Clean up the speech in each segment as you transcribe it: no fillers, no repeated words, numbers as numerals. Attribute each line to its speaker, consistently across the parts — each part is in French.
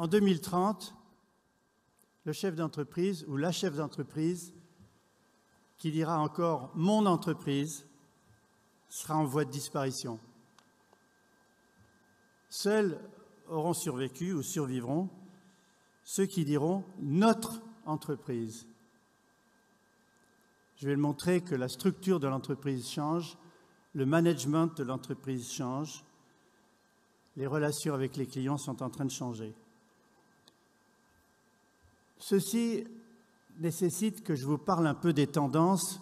Speaker 1: En 2030, le chef d'entreprise ou la chef d'entreprise qui dira encore « mon entreprise » sera en voie de disparition. Seuls auront survécu ou survivront ceux qui diront « notre entreprise ». Je vais le montrer que la structure de l'entreprise change, le management de l'entreprise change, les relations avec les clients sont en train de changer. Ceci nécessite que je vous parle un peu des tendances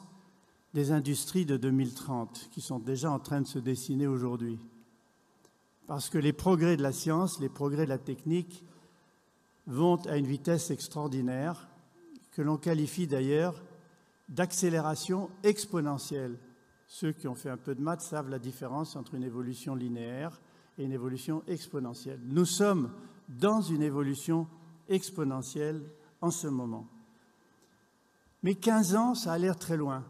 Speaker 1: des industries de 2030 qui sont déjà en train de se dessiner aujourd'hui. Parce que les progrès de la science, les progrès de la technique vont à une vitesse extraordinaire que l'on qualifie d'ailleurs d'accélération exponentielle. Ceux qui ont fait un peu de maths savent la différence entre une évolution linéaire et une évolution exponentielle. Nous sommes dans une évolution exponentielle en ce moment. Mais 15 ans, ça a l'air très loin.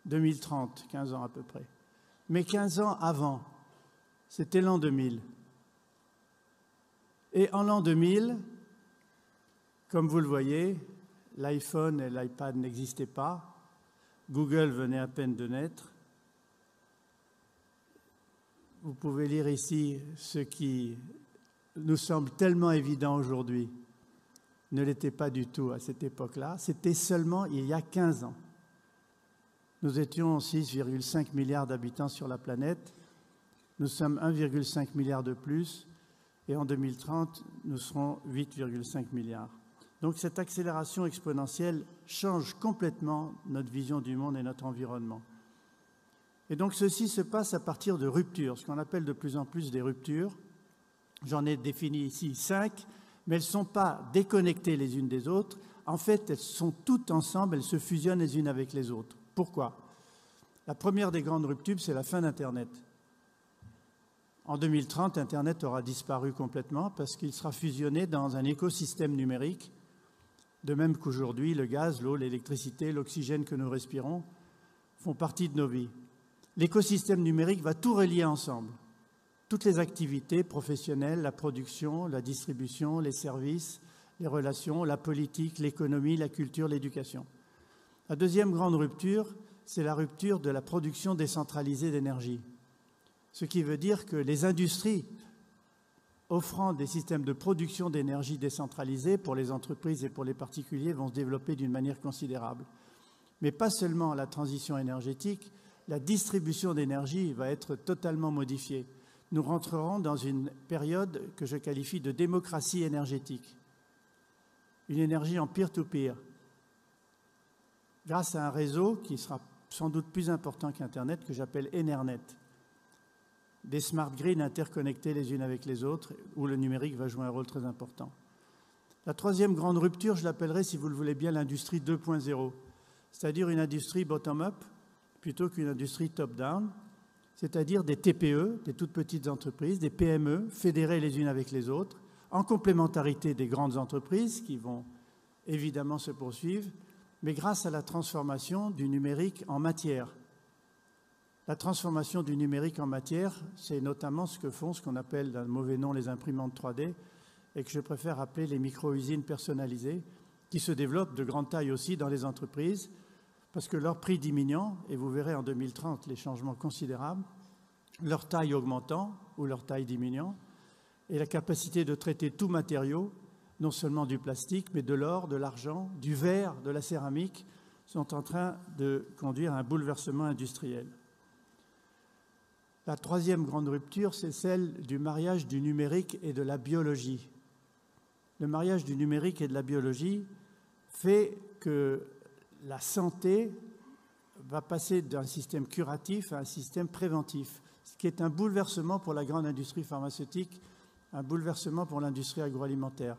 Speaker 1: 2030, 15 ans à peu près. Mais 15 ans avant, c'était l'an 2000. Et en l'an 2000, comme vous le voyez, l'iPhone et l'iPad n'existaient pas. Google venait à peine de naître. Vous pouvez lire ici ce qui nous semble tellement évident aujourd'hui ne l'était pas du tout à cette époque-là. C'était seulement il y a 15 ans. Nous étions 6,5 milliards d'habitants sur la planète. Nous sommes 1,5 milliard de plus. Et en 2030, nous serons 8,5 milliards. Donc cette accélération exponentielle change complètement notre vision du monde et notre environnement. Et donc ceci se passe à partir de ruptures, ce qu'on appelle de plus en plus des ruptures. J'en ai défini ici 5, mais elles ne sont pas déconnectées les unes des autres. En fait, elles sont toutes ensemble, elles se fusionnent les unes avec les autres. Pourquoi? La première des grandes ruptures, c'est la fin d'Internet. En 2030, Internet aura disparu complètement parce qu'il sera fusionné dans un écosystème numérique, de même qu'aujourd'hui, le gaz, l'eau, l'électricité, l'oxygène que nous respirons font partie de nos vies. L'écosystème numérique va tout relier ensemble. Toutes les activités professionnelles, la production, la distribution, les services, les relations, la politique, l'économie, la culture, l'éducation. La deuxième grande rupture, c'est la rupture de la production décentralisée d'énergie. Ce qui veut dire que les industries offrant des systèmes de production d'énergie décentralisés pour les entreprises et pour les particuliers vont se développer d'une manière considérable. Mais pas seulement la transition énergétique, la distribution d'énergie va être totalement modifiée. Nous rentrerons dans une période que je qualifie de démocratie énergétique. Une énergie en peer-to-peer, grâce à un réseau qui sera sans doute plus important qu'Internet, que j'appelle Enernet. Des smart grids interconnectés les unes avec les autres, où le numérique va jouer un rôle très important. La troisième grande rupture, je l'appellerai, si vous le voulez bien, l'industrie 2.0, c'est-à-dire une industrie bottom-up plutôt qu'une industrie top-down, c'est-à-dire des TPE, des toutes petites entreprises, des PME, fédérées les unes avec les autres, en complémentarité des grandes entreprises qui vont évidemment se poursuivre, mais grâce à la transformation du numérique en matière. La transformation du numérique en matière, c'est notamment ce que font ce qu'on appelle d'un mauvais nom les imprimantes 3D et que je préfère appeler les micro-usines personnalisées qui se développent de grande taille aussi dans les entreprises parce que leur prix diminuant, et vous verrez en 2030 les changements considérables, leur taille augmentant ou leur taille diminuant et la capacité de traiter tout matériau, non seulement du plastique, mais de l'or, de l'argent, du verre, de la céramique, sont en train de conduire à un bouleversement industriel. La troisième grande rupture, c'est celle du mariage du numérique et de la biologie. Le mariage du numérique et de la biologie fait que la santé va passer d'un système curatif à un système préventif, ce qui est un bouleversement pour la grande industrie pharmaceutique, un bouleversement pour l'industrie agroalimentaire.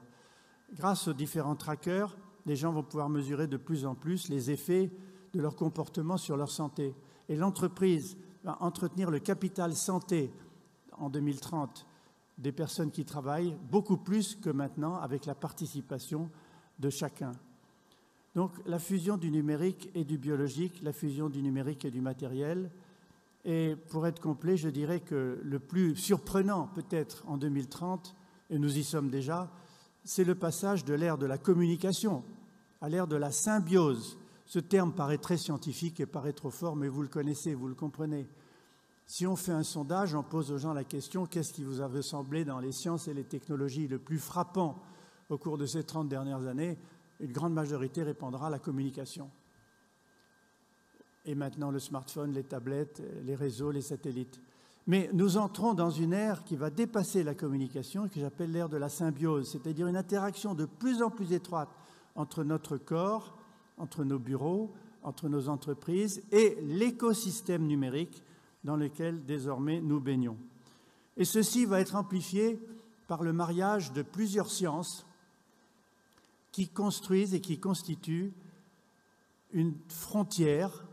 Speaker 1: Grâce aux différents trackers, les gens vont pouvoir mesurer de plus en plus les effets de leur comportement sur leur santé. Et l'entreprise va entretenir le capital santé en 2030 des personnes qui travaillent, beaucoup plus que maintenant avec la participation de chacun. Donc la fusion du numérique et du biologique, la fusion du numérique et du matériel. Et pour être complet, je dirais que le plus surprenant peut-être en 2030 et nous y sommes déjà, c'est le passage de l'ère de la communication à l'ère de la symbiose. Ce terme paraît très scientifique et paraît trop fort, mais vous le connaissez, vous le comprenez. Si on fait un sondage, on pose aux gens la question « Qu'est-ce qui vous avait semblé dans les sciences et les technologies le plus frappant au cours de ces 30 dernières années ?» Une grande majorité répondra « la communication ». Et maintenant le smartphone, les tablettes, les réseaux, les satellites. Mais nous entrons dans une ère qui va dépasser la communication, que j'appelle l'ère de la symbiose, c'est-à-dire une interaction de plus en plus étroite entre notre corps, entre nos bureaux, entre nos entreprises et l'écosystème numérique dans lequel désormais nous baignons. Et ceci va être amplifié par le mariage de plusieurs sciences qui construisent et qui constituent une frontière,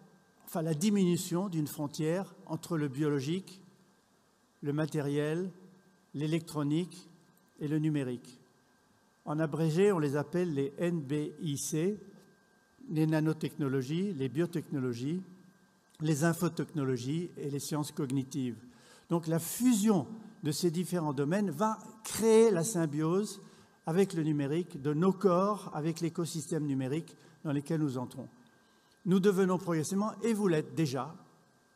Speaker 1: enfin la diminution d'une frontière entre le biologique, le matériel, l'électronique et le numérique. En abrégé, on les appelle les NBIC, les nanotechnologies, les biotechnologies, les infotechnologies et les sciences cognitives. Donc la fusion de ces différents domaines va créer la symbiose avec le numérique, de nos corps avec l'écosystème numérique dans lequel nous entrons. Nous devenons progressivement, et vous l'êtes déjà,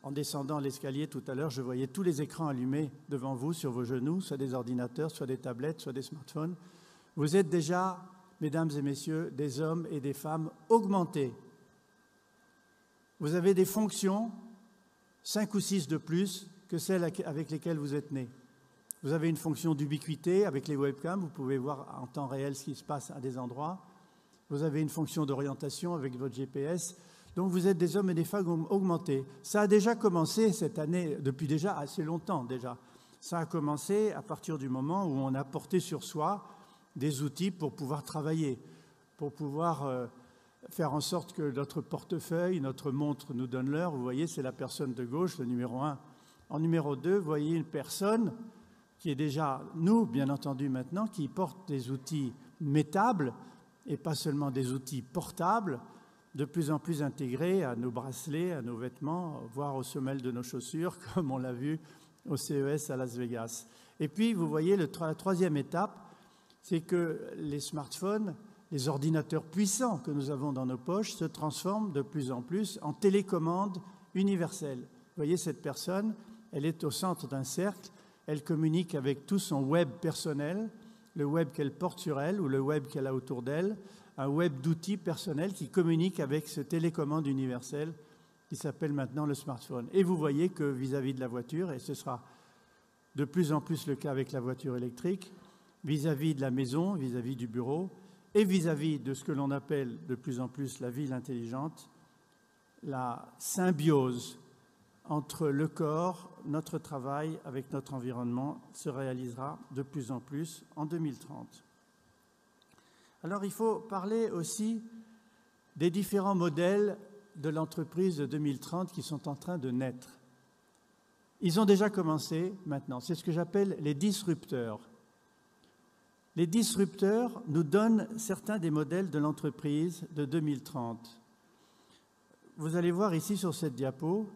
Speaker 1: en descendant l'escalier tout à l'heure, je voyais tous les écrans allumés devant vous, sur vos genoux, soit des ordinateurs, soit des tablettes, soit des smartphones. Vous êtes déjà, mesdames et messieurs, des hommes et des femmes augmentés. Vous avez des fonctions, 5 ou 6 de plus que celles avec lesquelles vous êtes nés. Vous avez une fonction d'ubiquité avec les webcams, vous pouvez voir en temps réel ce qui se passe à des endroits. Vous avez une fonction d'orientation avec votre GPS. Donc vous êtes des hommes et des femmes augmentés. Ça a déjà commencé cette année, depuis déjà assez longtemps déjà. Ça a commencé à partir du moment où on a porté sur soi des outils pour pouvoir travailler, pour pouvoir faire en sorte que notre portefeuille, notre montre nous donne l'heure. Vous voyez, c'est la personne de gauche, le numéro 1. En numéro 2, vous voyez une personne qui est déjà, nous, bien entendu maintenant, qui porte des outils métables et pas seulement des outils portables, de plus en plus intégrés à nos bracelets, à nos vêtements, voire aux semelles de nos chaussures, comme on l'a vu au CES à Las Vegas. Et puis, vous voyez, la troisième étape, c'est que les smartphones, les ordinateurs puissants que nous avons dans nos poches se transforment de plus en plus en télécommande universelle. Vous voyez cette personne, elle est au centre d'un cercle, elle communique avec tout son web personnel, le web qu'elle porte sur elle ou le web qu'elle a autour d'elle, un web d'outils personnels qui communique avec ce télécommande universel qui s'appelle maintenant le smartphone. Et vous voyez que vis-à-vis de la voiture, et ce sera de plus en plus le cas avec la voiture électrique, vis-à-vis de la maison, vis-à-vis du bureau, et vis-à-vis de ce que l'on appelle de plus en plus la ville intelligente, la symbiose entre le corps, notre travail avec notre environnement se réalisera de plus en plus en 2030. Alors il faut parler aussi des différents modèles de l'entreprise de 2030 qui sont en train de naître. Ils ont déjà commencé maintenant, c'est ce que j'appelle les disrupteurs. Les disrupteurs nous donnent certains des modèles de l'entreprise de 2030. Vous allez voir ici sur cette diapo,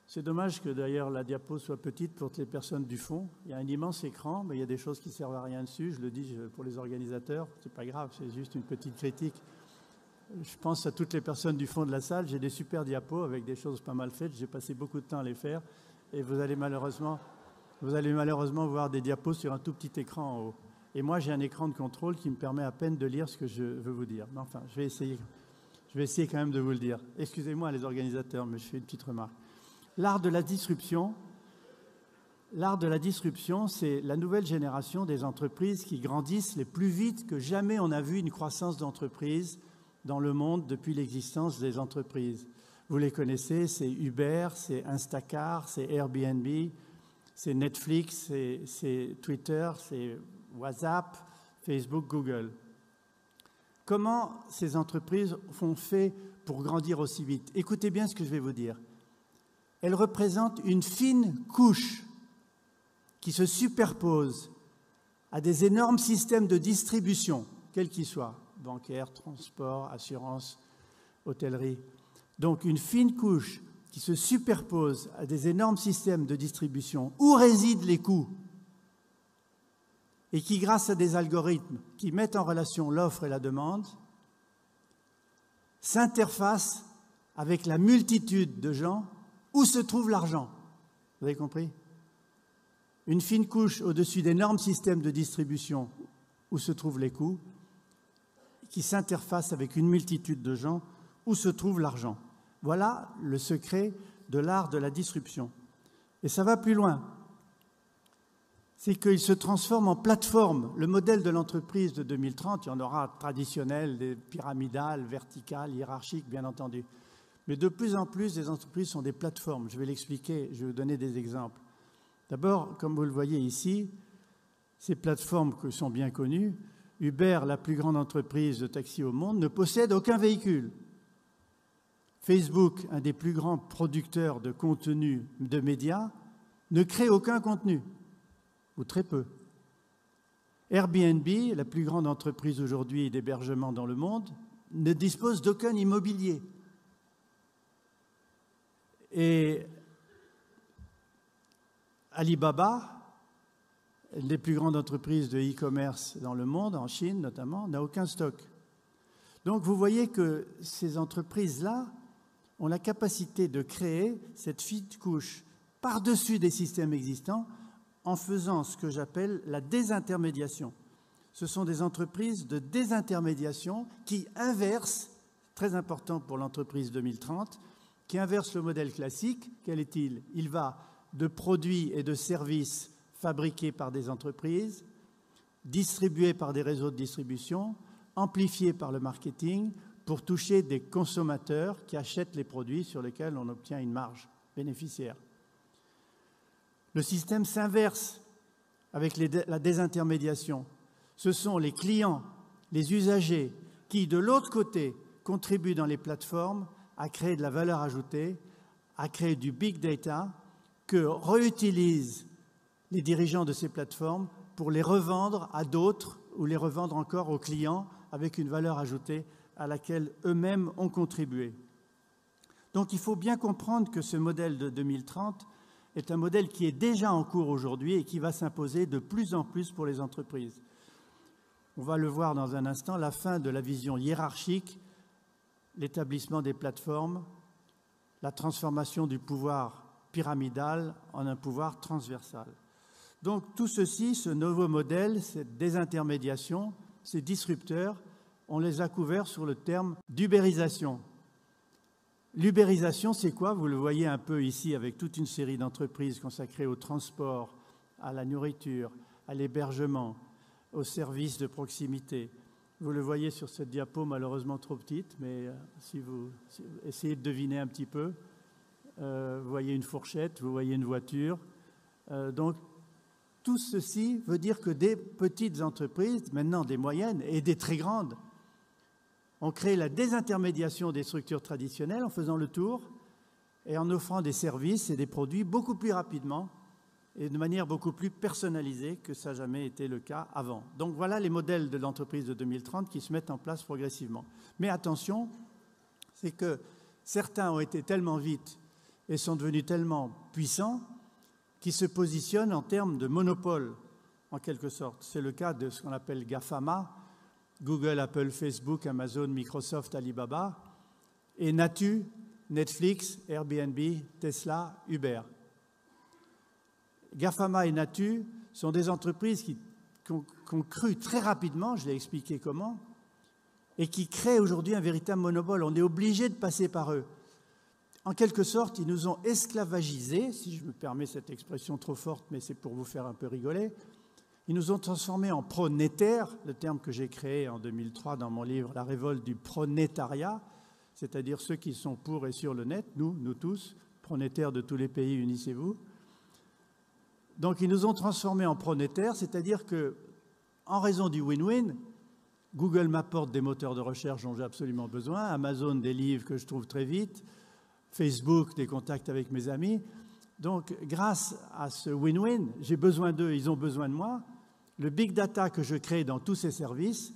Speaker 1: c'est dommage que d'ailleurs la diapo soit petite pour les personnes du fond. Il y a un immense écran, mais il y a des choses qui ne servent à rien dessus. Je le dis pour les organisateurs, c'est pas grave, c'est juste une petite critique. Je pense à toutes les personnes du fond de la salle. J'ai des super diapos avec des choses pas mal faites. J'ai passé beaucoup de temps à les faire. Et vous allez malheureusement voir des diapos sur un tout petit écran en haut. Et moi, j'ai un écran de contrôle qui me permet à peine de lire ce que je veux vous dire. Mais enfin, je vais essayer quand même de vous le dire. Excusez-moi les organisateurs, mais je fais une petite remarque. L'art de la disruption, c'est la nouvelle génération des entreprises qui grandissent les plus vite que jamais on a vu une croissance d'entreprises dans le monde depuis l'existence des entreprises. Vous les connaissez, c'est Uber, c'est Instacart, c'est Airbnb, c'est Netflix, c'est Twitter, c'est WhatsApp, Facebook, Google. Comment ces entreprises ont fait pour grandir aussi vite? Écoutez bien ce que je vais vous dire. Elles représentent une fine couche qui se superpose à des énormes systèmes de distribution, quels qu'ils soient, bancaire, transport, assurance, hôtellerie. Donc une fine couche qui se superpose à des énormes systèmes de distribution. Où résident les coûts? et qui, grâce à des algorithmes qui mettent en relation l'offre et la demande, s'interfacent avec la multitude de gens où se trouve l'argent. Vous avez compris? Une fine couche au-dessus d'énormes systèmes de distribution où se trouvent les coûts, qui s'interfacent avec une multitude de gens où se trouve l'argent. Voilà le secret de l'art de la disruption. Et ça va plus loin. C'est qu'il se transforme en plateforme. Le modèle de l'entreprise de 2030, il y en aura traditionnel, des pyramidales, verticales, hiérarchiques, bien entendu. Mais de plus en plus, les entreprises sont des plateformes. Je vais l'expliquer, je vais vous donner des exemples. D'abord, comme vous le voyez ici, ces plateformes qui sont bien connues, Uber, la plus grande entreprise de taxi au monde, ne possède aucun véhicule. Facebook, un des plus grands producteurs de contenu de médias, ne crée aucun contenu, ou très peu. Airbnb, la plus grande entreprise aujourd'hui d'hébergement dans le monde, ne dispose d'aucun immobilier. Et Alibaba, une des plus grandes entreprises de e-commerce dans le monde, en Chine notamment, n'a aucun stock. Donc vous voyez que ces entreprises-là ont la capacité de créer cette fine couche par-dessus des systèmes existants en faisant ce que j'appelle la désintermédiation. Ce sont des entreprises de désintermédiation qui inversent, très important pour l'entreprise 2030, qui inverse le modèle classique. Quel est-il? Il va de produits et de services fabriqués par des entreprises, distribués par des réseaux de distribution, amplifiés par le marketing pour toucher des consommateurs qui achètent les produits sur lesquels on obtient une marge bénéficiaire. Le système s'inverse avec la désintermédiation. Ce sont les clients, les usagers qui, de l'autre côté, contribuent dans les plateformes à créer de la valeur ajoutée, à créer du big data que réutilisent les dirigeants de ces plateformes pour les revendre à d'autres ou les revendre encore aux clients avec une valeur ajoutée à laquelle eux-mêmes ont contribué. Donc il faut bien comprendre que ce modèle de 2030 est un modèle qui est déjà en cours aujourd'hui et qui va s'imposer de plus en plus pour les entreprises. On va le voir dans un instant, la fin de la vision hiérarchique, l'établissement des plateformes, la transformation du pouvoir pyramidal en un pouvoir transversal. Donc tout ceci, ce nouveau modèle, cette désintermédiation, ces disrupteurs, on les a couverts sur le terme d'ubérisation. L'ubérisation, c'est quoi? Vous le voyez un peu ici avec toute une série d'entreprises consacrées au transport, à la nourriture, à l'hébergement, aux services de proximité. Vous le voyez sur cette diapo, malheureusement trop petite, mais si vous essayez de deviner un petit peu, vous voyez une fourchette, vous voyez une voiture. Donc, tout ceci veut dire que des petites entreprises, maintenant des moyennes et des très grandes, ont créé la désintermédiation des structures traditionnelles en faisant le tour et en offrant des services et des produits beaucoup plus rapidement et de manière beaucoup plus personnalisée que ça n'a jamais été le cas avant. Donc voilà les modèles de l'entreprise de 2030 qui se mettent en place progressivement. Mais attention, c'est que certains ont été tellement vite et sont devenus tellement puissants qu'ils se positionnent en termes de monopole, en quelque sorte. C'est le cas de ce qu'on appelle GAFAMA, Google, Apple, Facebook, Amazon, Microsoft, Alibaba, et Natu, Netflix, Airbnb, Tesla, Uber. GAFAMA et Natu sont des entreprises qui ont cru très rapidement, je l'ai expliqué comment, et qui créent aujourd'hui un véritable monopole. On est obligé de passer par eux. En quelque sorte, ils nous ont esclavagisés, si je me permets cette expression trop forte, mais c'est pour vous faire un peu rigoler. Ils nous ont transformés en pronétaires, le terme que j'ai créé en 2003 dans mon livre « La révolte du pronétariat », c'est-à-dire ceux qui sont pour et sur le net, nous tous, pronétaires de tous les pays, unissez-vous. Donc ils nous ont transformés en pronétaires, c'est-à-dire que, en raison du win-win, Google m'apporte des moteurs de recherche dont j'ai absolument besoin, Amazon des livres que je trouve très vite, Facebook des contacts avec mes amis. Donc grâce à ce win-win, j'ai besoin d'eux, ils ont besoin de moi. Le big data que je crée dans tous ces services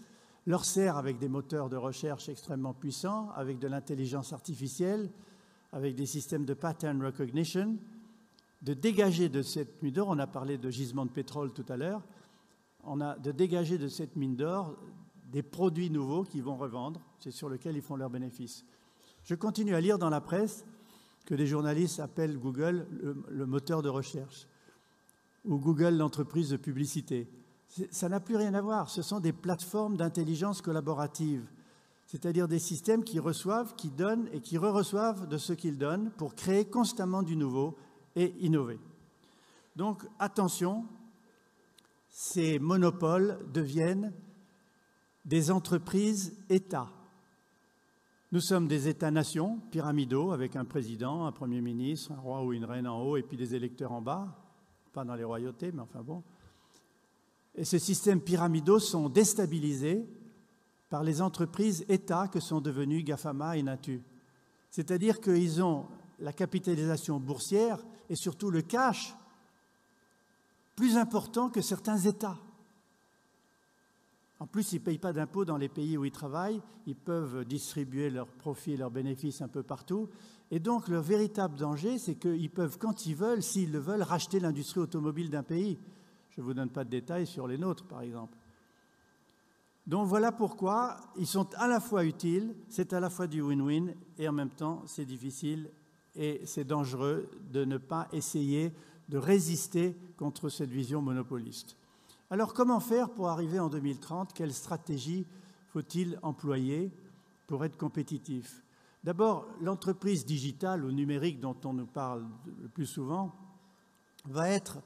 Speaker 1: leur sert avec des moteurs de recherche extrêmement puissants, avec de l'intelligence artificielle, avec des systèmes de pattern recognition, de dégager de cette nuit d'or, on a parlé de gisement de pétrole tout à l'heure, on a de dégager de cette mine d'or des produits nouveaux qu'ils vont revendre, c'est sur lesquels ils font leurs bénéfices. Je continue à lire dans la presse que des journalistes appellent Google le moteur de recherche ou Google l'entreprise de publicité. Ça n'a plus rien à voir. Ce sont des plateformes d'intelligence collaborative, c'est-à-dire des systèmes qui reçoivent, qui donnent et qui re-reçoivent de ce qu'ils donnent pour créer constamment du nouveau et innover. Donc attention, ces monopoles deviennent des entreprises États. Nous sommes des États-nations pyramidaux avec un président, un premier ministre, un roi ou une reine en haut et puis des électeurs en bas, pas dans les royautés, mais enfin bon. Et ces systèmes pyramidaux sont déstabilisés par les entreprises États que sont devenues GAFAMA et Natu. C'est-à-dire qu'ils ont la capitalisation boursière et surtout le cash plus important que certains États. En plus, ils ne payent pas d'impôts dans les pays où ils travaillent, ils peuvent distribuer leurs profits et leurs bénéfices un peu partout. Et donc, le véritable danger, c'est qu'ils peuvent, quand ils veulent, s'ils le veulent, racheter l'industrie automobile d'un pays. Je ne vous donne pas de détails sur les nôtres, par exemple. Donc, voilà pourquoi ils sont à la fois utiles, c'est à la fois du win-win, et en même temps, c'est difficile et c'est dangereux de ne pas essayer de résister contre cette vision monopoliste. Alors, comment faire pour arriver en 2030? Quelle stratégie faut-il employer pour être compétitif? D'abord, l'entreprise digitale ou numérique dont on nous parle le plus souvent va être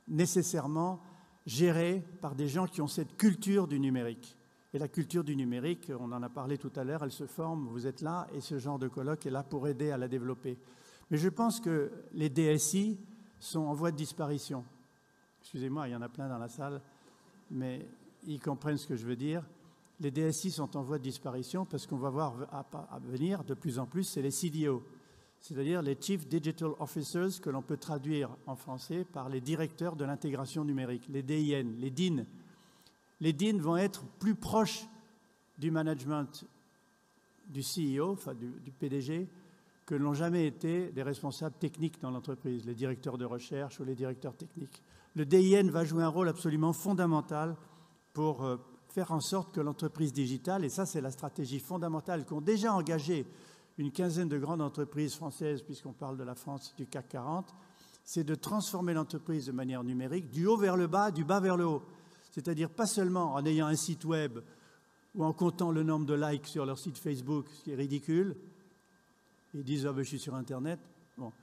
Speaker 1: nécessairement gérée par des gens qui ont cette culture du numérique. Et la culture du numérique, on en a parlé tout à l'heure, elle se forme, vous êtes là, et ce genre de colloque est là pour aider à la développer. Mais je pense que les DSI sont en voie de disparition. Excusez-moi, il y en a plein dans la salle, mais ils comprennent ce que je veux dire. Les DSI sont en voie de disparition parce qu'on va voir à venir de plus en plus, c'est les CDO, c'est-à-dire les Chief Digital Officers, que l'on peut traduire en français par les directeurs de l'intégration numérique, les DIN, les DIN. Les DIN vont être plus proches du management du CEO, enfin du PDG, que n'ont jamais été des responsables techniques dans l'entreprise, les directeurs de recherche ou les directeurs techniques. Le DIN va jouer un rôle absolument fondamental pour faire en sorte que l'entreprise digitale, et ça c'est la stratégie fondamentale qu'ont déjà engagée une quinzaine de grandes entreprises françaises, puisqu'on parle de la France du CAC 40, c'est de transformer l'entreprise de manière numérique, du haut vers le bas, du bas vers le haut. C'est-à-dire pas seulement en ayant un site web ou en comptant le nombre de likes sur leur site Facebook, ce qui est ridicule. Ils disent « Ah ben, je suis sur Internet ». Bon,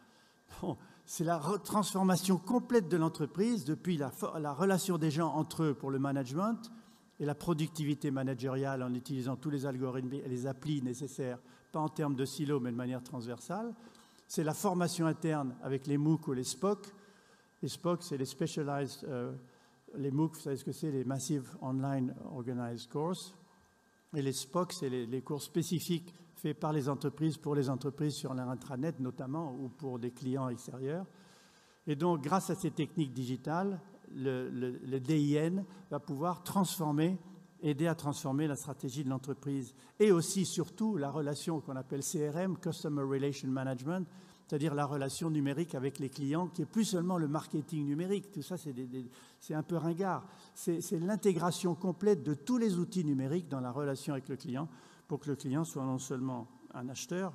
Speaker 1: c'est la transformation complète de l'entreprise depuis la relation des gens entre eux pour le management et la productivité managériale en utilisant tous les algorithmes et les applis nécessaires, pas en termes de silos, mais de manière transversale. C'est la formation interne avec les MOOC ou les SPOC. Les SPOC, c'est les Specialized... les MOOC, vous savez ce que c'est, les Massive Online Organized Courses. Et les SPOC, c'est les cours spécifiques faits par les entreprises, pour les entreprises sur leur intranet notamment, ou pour des clients extérieurs. Et donc, grâce à ces techniques digitales, le DIN va pouvoir aider à transformer la stratégie de l'entreprise. Et aussi, surtout, la relation qu'on appelle CRM, Customer Relation Management, c'est-à-dire la relation numérique avec les clients, qui est plus seulement le marketing numérique. Tout ça, c'est un peu ringard. C'est l'intégration complète de tous les outils numériques dans la relation avec le client, pour que le client soit non seulement un acheteur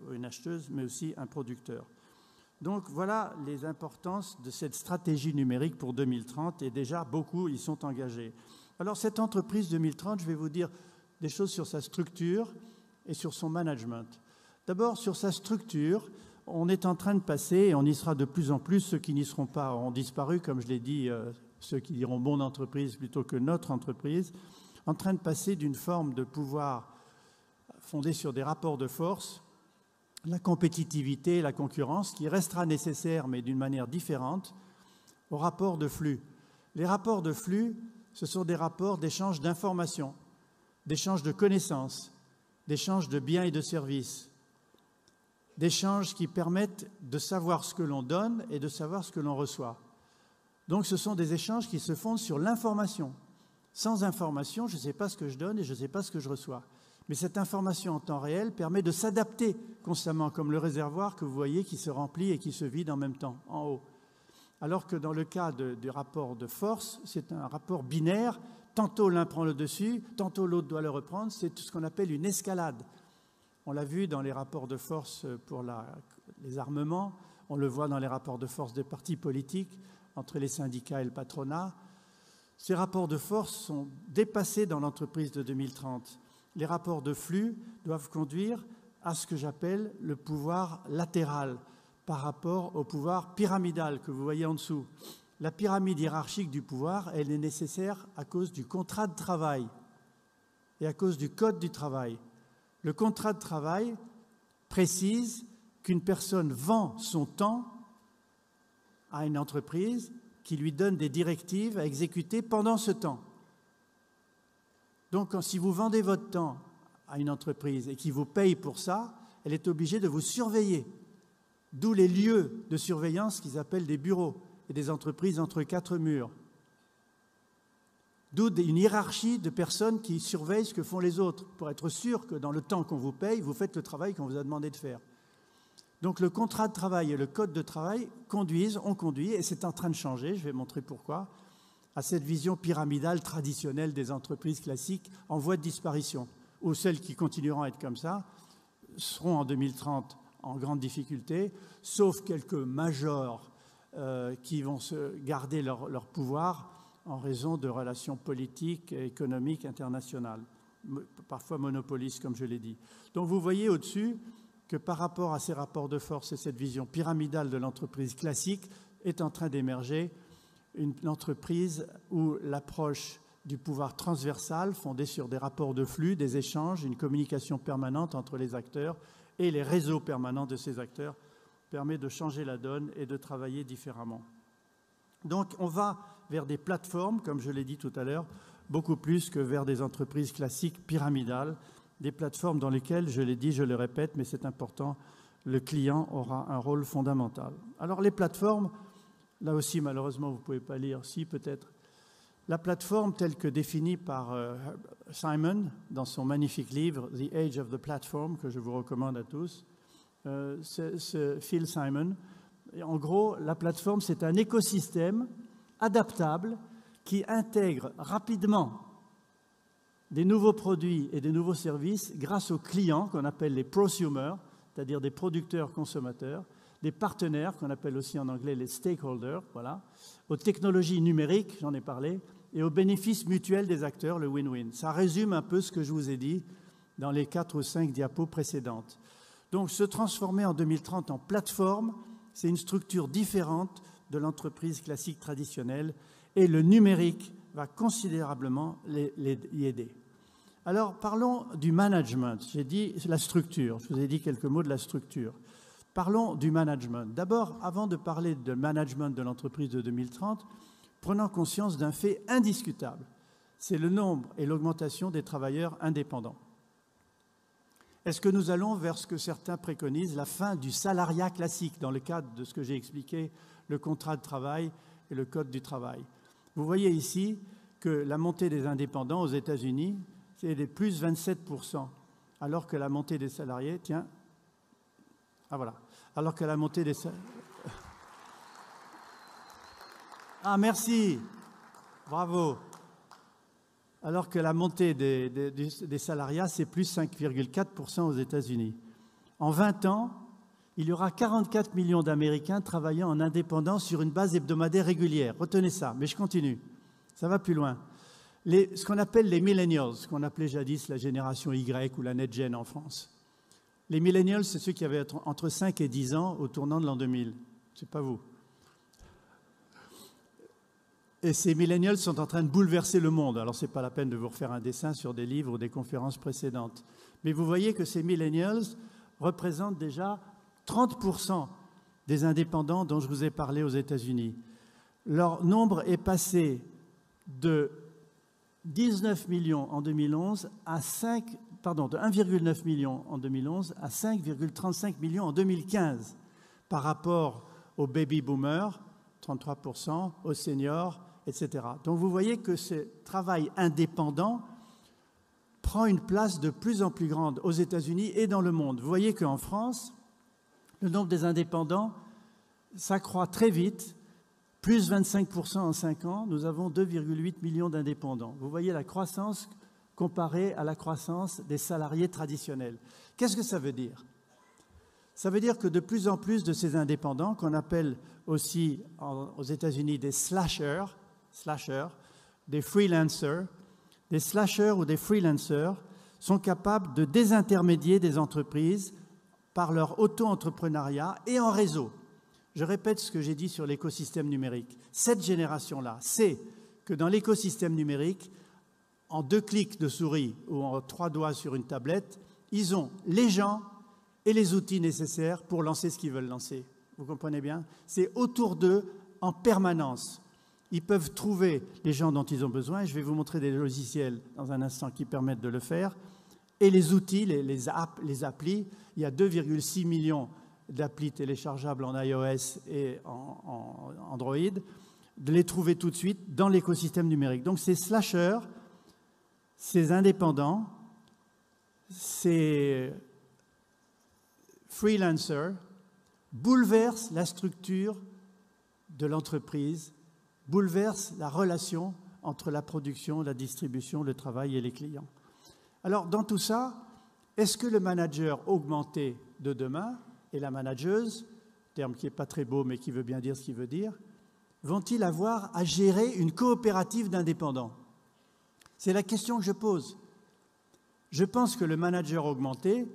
Speaker 1: ou une acheteuse, mais aussi un producteur. Donc voilà les importances de cette stratégie numérique pour 2030, et déjà beaucoup y sont engagés. Alors cette entreprise 2030, je vais vous dire des choses sur sa structure et sur son management. D'abord, sur sa structure, on est en train de passer, et on y sera de plus en plus, ceux qui n'y seront pas auront disparu, comme je l'ai dit, ceux qui diront « mon entreprise » plutôt que « notre entreprise », en train de passer d'une forme de pouvoir fondée sur des rapports de force, la compétitivité et la concurrence, qui restera nécessaire, mais d'une manière différente, aux rapports de flux. Les rapports de flux, ce sont des rapports d'échange d'informations, d'échange de connaissances, d'échange de biens et de services, d'échanges qui permettent de savoir ce que l'on donne et de savoir ce que l'on reçoit. Donc ce sont des échanges qui se fondent sur l'information. Sans information, je ne sais pas ce que je donne et je ne sais pas ce que je reçois. Mais cette information en temps réel permet de s'adapter constamment, comme le réservoir que vous voyez qui se remplit et qui se vide en même temps, en haut. Alors que dans le cas du rapport de force, c'est un rapport binaire. Tantôt l'un prend le dessus, tantôt l'autre doit le reprendre. C'est ce qu'on appelle une escalade. On l'a vu dans les rapports de force pour les armements, on le voit dans les rapports de force des partis politiques, entre les syndicats et le patronat. Ces rapports de force sont dépassés dans l'entreprise de 2030. Les rapports de flux doivent conduire à ce que j'appelle le pouvoir latéral par rapport au pouvoir pyramidal que vous voyez en dessous. La pyramide hiérarchique du pouvoir, elle est nécessaire à cause du contrat de travail et à cause du code du travail. Le contrat de travail précise qu'une personne vend son temps à une entreprise qui lui donne des directives à exécuter pendant ce temps. Donc, si vous vendez votre temps à une entreprise et qui vous paye pour ça, elle est obligée de vous surveiller. D'où les lieux de surveillance qu'ils appellent des bureaux et des entreprises entre quatre murs. D'où une hiérarchie de personnes qui surveillent ce que font les autres pour être sûr que dans le temps qu'on vous paye, vous faites le travail qu'on vous a demandé de faire. Donc le contrat de travail et le code de travail ont conduit, et c'est en train de changer, je vais montrer pourquoi, à cette vision pyramidale traditionnelle des entreprises classiques en voie de disparition, ou celles qui continueront à être comme ça seront en 2030 en grande difficulté, sauf quelques majors qui vont se garder leur pouvoir en raison de relations politiques et économiques internationales, parfois monopolistes, comme je l'ai dit. Donc vous voyez au-dessus que par rapport à ces rapports de force et cette vision pyramidale de l'entreprise classique est en train d'émerger une entreprise où l'approche du pouvoir transversal, fondée sur des rapports de flux, des échanges, une communication permanente entre les acteurs et les réseaux permanents de ces acteurs, permet de changer la donne et de travailler différemment. Donc on va vers des plateformes, comme je l'ai dit tout à l'heure, beaucoup plus que vers des entreprises classiques pyramidales, des plateformes dans lesquelles, je l'ai dit, je le répète, mais c'est important, le client aura un rôle fondamental. Alors les plateformes, là aussi malheureusement vous ne pouvez pas lire, si peut-être. La plateforme telle que définie par Simon dans son magnifique livre The Age of the Platform, que je vous recommande à tous, Phil Simon. Et en gros, la plateforme, c'est un écosystème adaptable qui intègre rapidement des nouveaux produits et des nouveaux services grâce aux clients qu'on appelle les prosumers, c'est-à-dire des producteurs consommateurs, des partenaires qu'on appelle aussi en anglais les stakeholders, voilà, aux technologies numériques, j'en ai parlé, et aux bénéfices mutuels des acteurs, le win-win. Ça résume un peu ce que je vous ai dit dans les 4 ou 5 diapos précédentes. Donc, se transformer en 2030 en plateforme, c'est une structure différente de l'entreprise classique traditionnelle et le numérique va considérablement y aider. Alors, parlons du management. J'ai dit la structure. Je vous ai dit quelques mots de la structure. Parlons du management. D'abord, avant de parler de management de l'entreprise de 2030, prenons conscience d'un fait indiscutable. C'est le nombre et l'augmentation des travailleurs indépendants. Est-ce que nous allons vers ce que certains préconisent, la fin du salariat classique, dans le cadre de ce que j'ai expliqué, le contrat de travail et le code du travail? Vous voyez ici que la montée des indépendants aux États-Unis, c'est de plus 27%, alors que la montée des salariés, alors que la montée des salariés... Ah, merci, bravo. Alors que la montée des salariats, c'est plus 5,4% aux États-Unis. En 20 ans, il y aura 44 millions d'Américains travaillant en indépendant sur une base hebdomadaire régulière. Retenez ça, mais je continue. Ça va plus loin. Ce qu'on appelle les millennials, ce qu'on appelait jadis la génération Y ou la NetGen en France. Les millennials, c'est ceux qui avaient entre 5 et 10 ans au tournant de l'an 2000. C'est pas vous. Et ces millennials sont en train de bouleverser le monde. Alors, ce n'est pas la peine de vous refaire un dessin sur des livres ou des conférences précédentes. Mais vous voyez que ces millennials représentent déjà 30% des indépendants dont je vous ai parlé aux États-Unis. Leur nombre est passé de 19 millions en 2011 à de 1,9 million en 2011 à 5,35 millions en 2015 par rapport aux baby boomers, 33%, aux seniors, etc. Donc vous voyez que ce travail indépendant prend une place de plus en plus grande aux États-Unis et dans le monde. Vous voyez qu'en France, le nombre des indépendants s'accroît très vite Plus 25% en 5 ans, nous avons 2,8 millions d'indépendants. Vous voyez la croissance comparée à la croissance des salariés traditionnels. Qu'est-ce que ça veut dire? Ça veut dire que de plus en plus de ces indépendants, qu'on appelle aussi aux États-Unis des slashers, des freelancers ou des freelancers, sont capables de désintermédier des entreprises par leur auto-entrepreneuriat et en réseau. Je répète ce que j'ai dit sur l'écosystème numérique. Cette génération-là sait que dans l'écosystème numérique, en 2 clics de souris ou en 3 doigts sur une tablette, ils ont les gens et les outils nécessaires pour lancer ce qu'ils veulent lancer. Vous comprenez bien? C'est autour d'eux en permanence. Ils peuvent trouver les gens dont ils ont besoin. Je vais vous montrer des logiciels dans un instant qui permettent de le faire. Et les outils, les applis, il y a 2,6 millions d'applis téléchargeables en iOS et en Android, de les trouver tout de suite dans l'écosystème numérique. Donc ces slashers, ces indépendants, ces freelancers bouleversent la structure de l'entreprise, bouleversent la relation entre la production, la distribution, le travail et les clients. Alors, dans tout ça, est-ce que le manager augmenté de demain et la manageuse, terme qui n'est pas très beau mais qui veut bien dire ce qu'il veut dire, vont-ils avoir à gérer une coopérative d'indépendants? C'est la question que je pose. Je pense que le manager augmenté,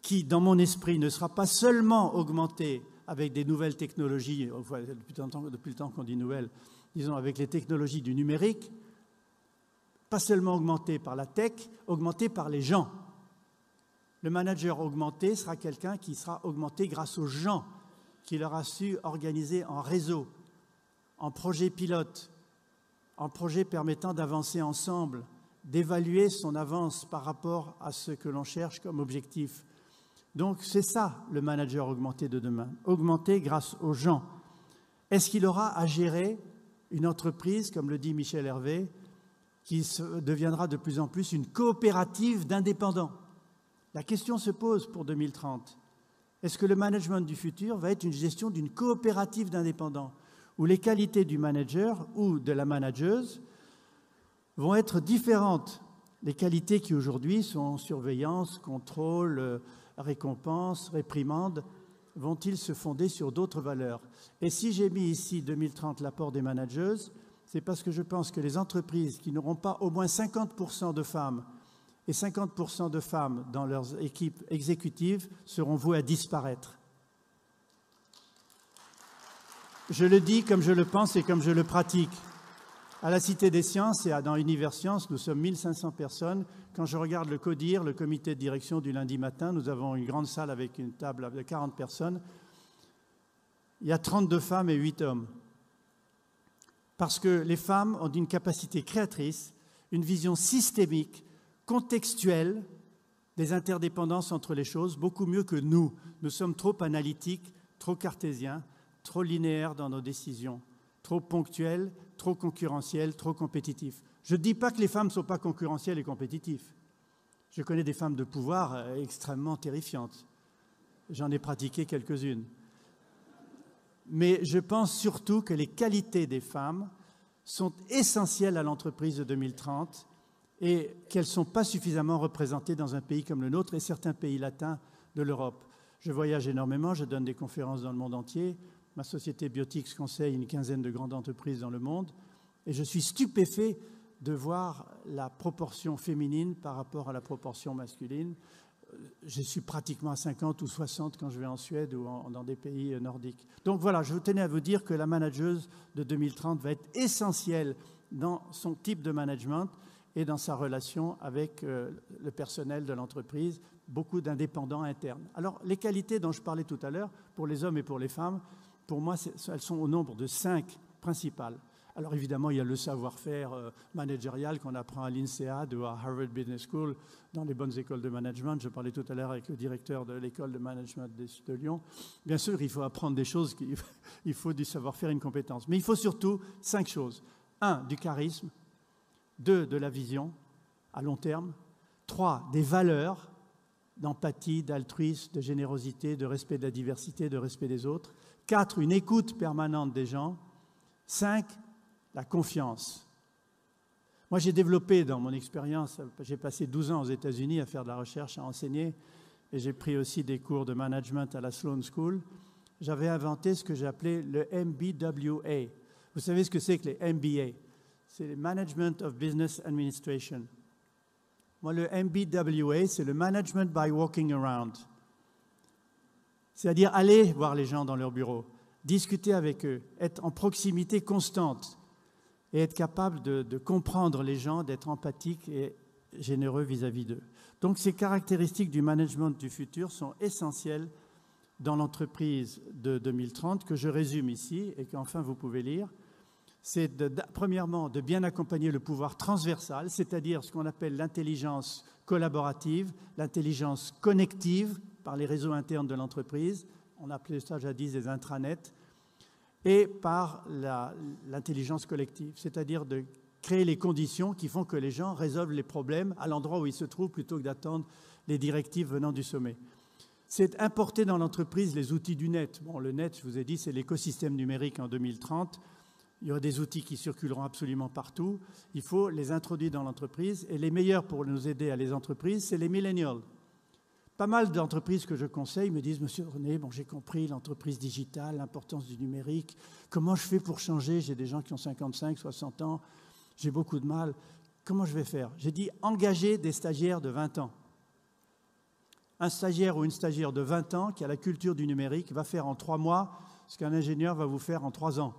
Speaker 1: qui dans mon esprit ne sera pas seulement augmenté avec des nouvelles technologies, depuis le temps qu'on dit nouvelles, disons avec les technologies du numérique, pas seulement augmenté par la tech, augmenté par les gens. Le manager augmenté sera quelqu'un qui sera augmenté grâce aux gens qu'il aura su organiser en réseau, en projet pilote, en projet permettant d'avancer ensemble, d'évaluer son avance par rapport à ce que l'on cherche comme objectif. Donc c'est ça le manager augmenté de demain, augmenté grâce aux gens. Est-ce qu'il aura à gérer une entreprise, comme le dit Michel Hervé, qui deviendra de plus en plus une coopérative d'indépendants? La question se pose pour 2030. Est-ce que le management du futur va être une gestion d'une coopérative d'indépendants, où les qualités du manager ou de la manageuse vont être différentes? Les qualités qui aujourd'hui sont surveillance, contrôle, récompense, réprimande, vont-ils se fonder sur d'autres valeurs? Et si j'ai mis ici 2030 l'apport des manageuses, c'est parce que je pense que les entreprises qui n'auront pas au moins 50% de femmes et 50% de femmes dans leurs équipes exécutives seront vouées à disparaître. Je le dis comme je le pense et comme je le pratique. À la Cité des Sciences et dans Univers Sciences, nous sommes 1500 personnes. Quand je regarde le CODIR, le comité de direction du lundi matin, nous avons une grande salle avec une table de 40 personnes. Il y a 32 femmes et 8 hommes. Parce que les femmes ont une capacité créatrice, une vision systémique, contextuelle des interdépendances entre les choses, beaucoup mieux que nous. Nous sommes trop analytiques, trop cartésiens, trop linéaires dans nos décisions, trop ponctuels, trop concurrentiels, trop compétitifs. Je ne dis pas que les femmes ne sont pas concurrentielles et compétitives. Je connais des femmes de pouvoir extrêmement terrifiantes. J'en ai pratiqué quelques-unes. Mais je pense surtout que les qualités des femmes sont essentielles à l'entreprise de 2030 et qu'elles ne sont pas suffisamment représentées dans un pays comme le nôtre et certains pays latins de l'Europe. Je voyage énormément, je donne des conférences dans le monde entier. Ma société Biotix conseille une quinzaine de grandes entreprises dans le monde et je suis stupéfait de voir la proportion féminine par rapport à la proportion masculine. Je suis pratiquement à 50 ou 60 quand je vais en Suède ou dans des pays nordiques. Donc voilà, je tenais à vous dire que la manageuse de 2030 va être essentielle dans son type de management et dans sa relation avec le personnel de l'entreprise, beaucoup d'indépendants internes. Alors, les qualités dont je parlais tout à l'heure, pour les hommes et pour les femmes, pour moi, elles sont au nombre de 5 principales. Alors évidemment, il y a le savoir-faire managérial qu'on apprend à l'INSEAD ou à Harvard Business School, dans les bonnes écoles de management. Je parlais tout à l'heure avec le directeur de l'école de management de Lyon. Bien sûr, il faut apprendre des choses, il faut du savoir-faire et une compétence. Mais il faut surtout 5 choses. 1, du charisme. 2, de la vision à long terme. 3, des valeurs d'empathie, d'altruisme, de générosité, de respect de la diversité, de respect des autres. 4, une écoute permanente des gens. 5, la confiance. Moi, j'ai développé dans mon expérience, j'ai passé 12 ans aux États-Unis à faire de la recherche, à enseigner, et j'ai pris aussi des cours de management à la Sloan School. J'avais inventé ce que j'appelais le MBWA. Vous savez ce que c'est que les MBA? C'est le Management of Business Administration. Moi, le MBWA, c'est le Management by Walking Around. C'est-à-dire aller voir les gens dans leur bureau, discuter avec eux, être en proximité constante et être capable de comprendre les gens, d'être empathique et généreux vis-à-vis d'eux. Donc, ces caractéristiques du management du futur sont essentielles dans l'entreprise de 2030, que je résume ici et qu'enfin vous pouvez lire. C'est premièrement de bien accompagner le pouvoir transversal, c'est-à-dire ce qu'on appelle l'intelligence collaborative, l'intelligence connective par les réseaux internes de l'entreprise, on appelait ça jadis des intranets, et par l'intelligence collective, c'est-à-dire de créer les conditions qui font que les gens résolvent les problèmes à l'endroit où ils se trouvent plutôt que d'attendre les directives venant du sommet. C'est importer dans l'entreprise les outils du net. Bon, le net, je vous ai dit, c'est l'écosystème numérique en 2030. Il y aura des outils qui circuleront absolument partout. Il faut les introduire dans l'entreprise. Et les meilleurs pour nous aider à les entreprises, c'est les millennials. Pas mal d'entreprises que je conseille me disent « Monsieur René, bon, j'ai compris l'entreprise digitale, l'importance du numérique. Comment je fais pour changer? J'ai des gens qui ont 55, 60 ans. J'ai beaucoup de mal. Comment je vais faire ?» J'ai dit « Engagez des stagiaires de 20 ans. » Un stagiaire ou une stagiaire de 20 ans qui a la culture du numérique va faire en 3 mois ce qu'un ingénieur va vous faire en 3 ans.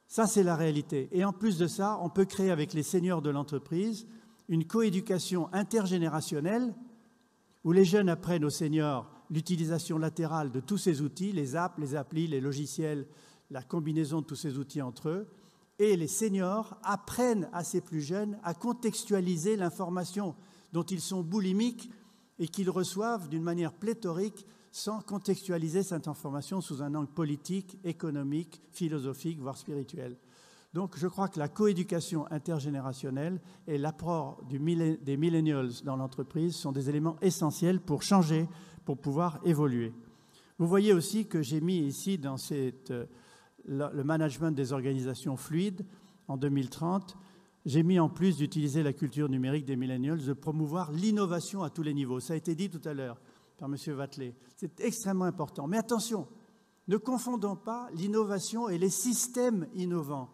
Speaker 1: Ça, c'est la réalité. Et en plus de ça, on peut créer avec les seniors de l'entreprise une coéducation intergénérationnelle où les jeunes apprennent aux seniors l'utilisation latérale de tous ces outils, les apps, les applis, les logiciels, la combinaison de tous ces outils entre eux. Et les seniors apprennent à ces plus jeunes à contextualiser l'information dont ils sont boulimiques et qu'ils reçoivent d'une manière pléthorique sans contextualiser cette information sous un angle politique, économique, philosophique, voire spirituel. Donc je crois que la coéducation intergénérationnelle et l'apport des millennials dans l'entreprise sont des éléments essentiels pour changer, pour pouvoir évoluer. Vous voyez aussi que j'ai mis ici dans le management des organisations fluides en 2030, j'ai mis en plus d'utiliser la culture numérique des millennials, de promouvoir l'innovation à tous les niveaux. Ça a été dit tout à l'heure par M. Watley. C'est extrêmement important. Mais attention, ne confondons pas l'innovation et les systèmes innovants.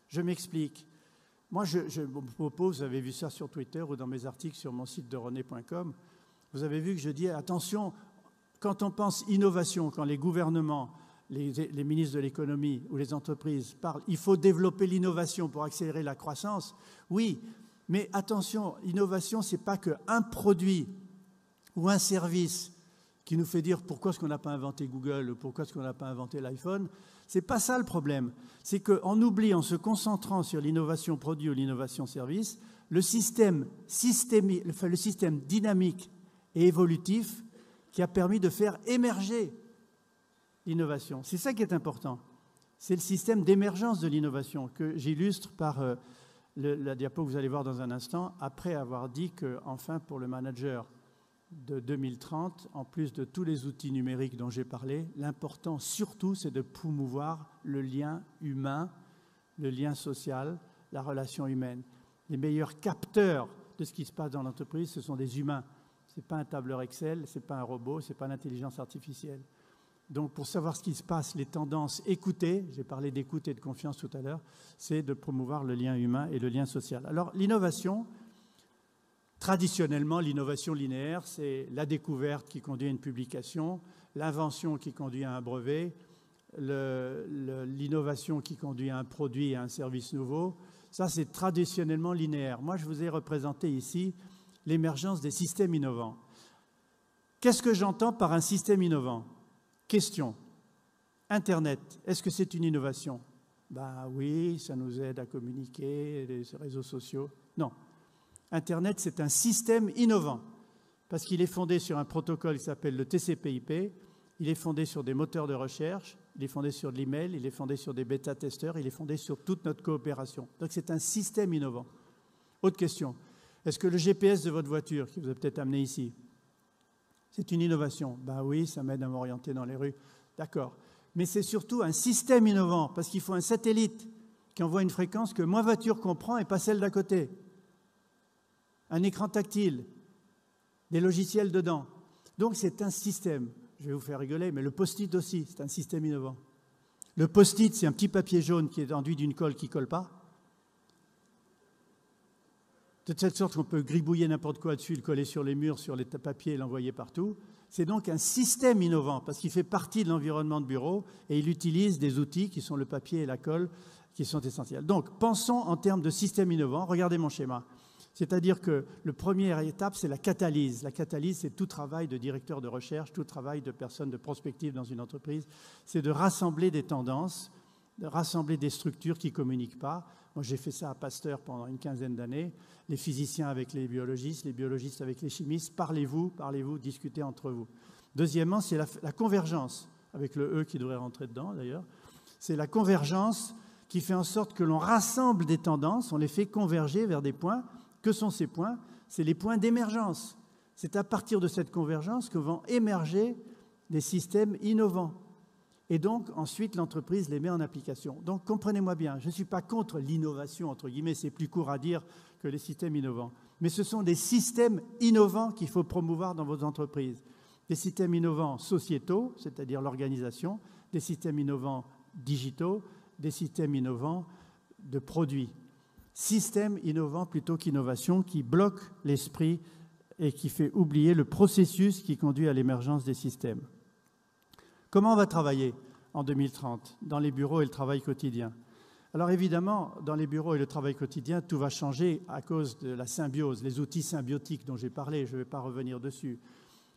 Speaker 1: Je m'explique. Moi, je vous propose, vous avez vu ça sur Twitter ou dans mes articles sur mon site de rené.com, vous avez vu que je dis, attention, quand on pense innovation, quand les gouvernements, les ministres de l'économie ou les entreprises parlent, il faut développer l'innovation pour accélérer la croissance. Oui, mais attention, innovation, ce n'est pas qu'un produit ou un service qui nous fait dire pourquoi est-ce qu'on n'a pas inventé Google ou pourquoi est-ce qu'on n'a pas inventé l'iPhone. Ce n'est pas ça le problème. C'est qu'on oublie, en se concentrant sur l'innovation produit ou l'innovation service, le système dynamique et évolutif qui a permis de faire émerger l'innovation. C'est ça qui est important. C'est le système d'émergence de l'innovation que j'illustre par la diapo que vous allez voir dans un instant, après avoir dit que, enfin, pour le manager de 2030, en plus de tous les outils numériques dont j'ai parlé, l'important surtout, c'est de promouvoir le lien humain, le lien social, la relation humaine. Les meilleurs capteurs de ce qui se passe dans l'entreprise, ce sont des humains. Ce n'est pas un tableur Excel, ce n'est pas un robot, ce n'est pas l'intelligence artificielle. Donc, pour savoir ce qui se passe, les tendances, écouter, j'ai parlé d'écoute et de confiance tout à l'heure, c'est de promouvoir le lien humain et le lien social. Alors, l'innovation, traditionnellement, l'innovation linéaire, c'est la découverte qui conduit à une publication, l'invention qui conduit à un brevet, l'innovation qui conduit à un produit et à un service nouveau. Ça, c'est traditionnellement linéaire. Moi, je vous ai représenté ici l'émergence des systèmes innovants. Qu'est-ce que j'entends par un système innovant ? Question. Internet, est-ce que c'est une innovation? Ben oui, ça nous aide à communiquer, les réseaux sociaux. Non. Internet, c'est un système innovant parce qu'il est fondé sur un protocole qui s'appelle le TCP/IP. Il est fondé sur des moteurs de recherche, il est fondé sur de l'email, il est fondé sur des bêta-testeurs, il est fondé sur toute notre coopération. Donc c'est un système innovant. Autre question. Est-ce que le GPS de votre voiture, qui vous a peut-être amené ici, c'est une innovation? Ben oui, ça m'aide à m'orienter dans les rues. D'accord. Mais c'est surtout un système innovant, parce qu'il faut un satellite qui envoie une fréquence que ma voiture comprend et pas celle d'à côté. Un écran tactile, des logiciels dedans. Donc c'est un système. Je vais vous faire rigoler, mais le post-it aussi, c'est un système innovant. Le post-it, c'est un petit papier jaune qui est enduit d'une colle qui ne colle pas. De cette sorte qu'on peut gribouiller n'importe quoi dessus, le coller sur les murs, sur les papiers et l'envoyer partout. C'est donc un système innovant, parce qu'il fait partie de l'environnement de bureau et il utilise des outils qui sont le papier et la colle, qui sont essentiels. Donc, pensons en termes de système innovant. Regardez mon schéma. C'est-à-dire que la première étape, c'est la catalyse. La catalyse, c'est tout travail de directeur de recherche, tout travail de personne de prospective dans une entreprise. C'est de rassembler des tendances, de rassembler des structures qui ne communiquent pas. Moi, j'ai fait ça à Pasteur pendant une quinzaine d'années. Les physiciens avec les biologistes avec les chimistes. Parlez-vous, discutez entre vous. Deuxièmement, c'est la convergence, avec le « E » qui devrait rentrer dedans d'ailleurs. C'est la convergence qui fait en sorte que l'on rassemble des tendances, on les fait converger vers des points. Que sont ces points? C'est les points d'émergence. C'est à partir de cette convergence que vont émerger des systèmes innovants. Et donc, ensuite, l'entreprise les met en application. Donc, comprenez-moi bien, je ne suis pas contre l'innovation, entre guillemets, c'est plus court à dire que les systèmes innovants. Mais ce sont des systèmes innovants qu'il faut promouvoir dans vos entreprises. Des systèmes innovants sociétaux, c'est-à-dire l'organisation, des systèmes innovants digitaux, des systèmes innovants de produits. Système innovant plutôt qu'innovation qui bloque l'esprit et qui fait oublier le processus qui conduit à l'émergence des systèmes. Comment on va travailler en 2030 dans les bureaux et le travail quotidien? Alors évidemment, dans les bureaux et le travail quotidien, tout va changer à cause de la symbiose, les outils symbiotiques dont j'ai parlé, je ne vais pas revenir dessus.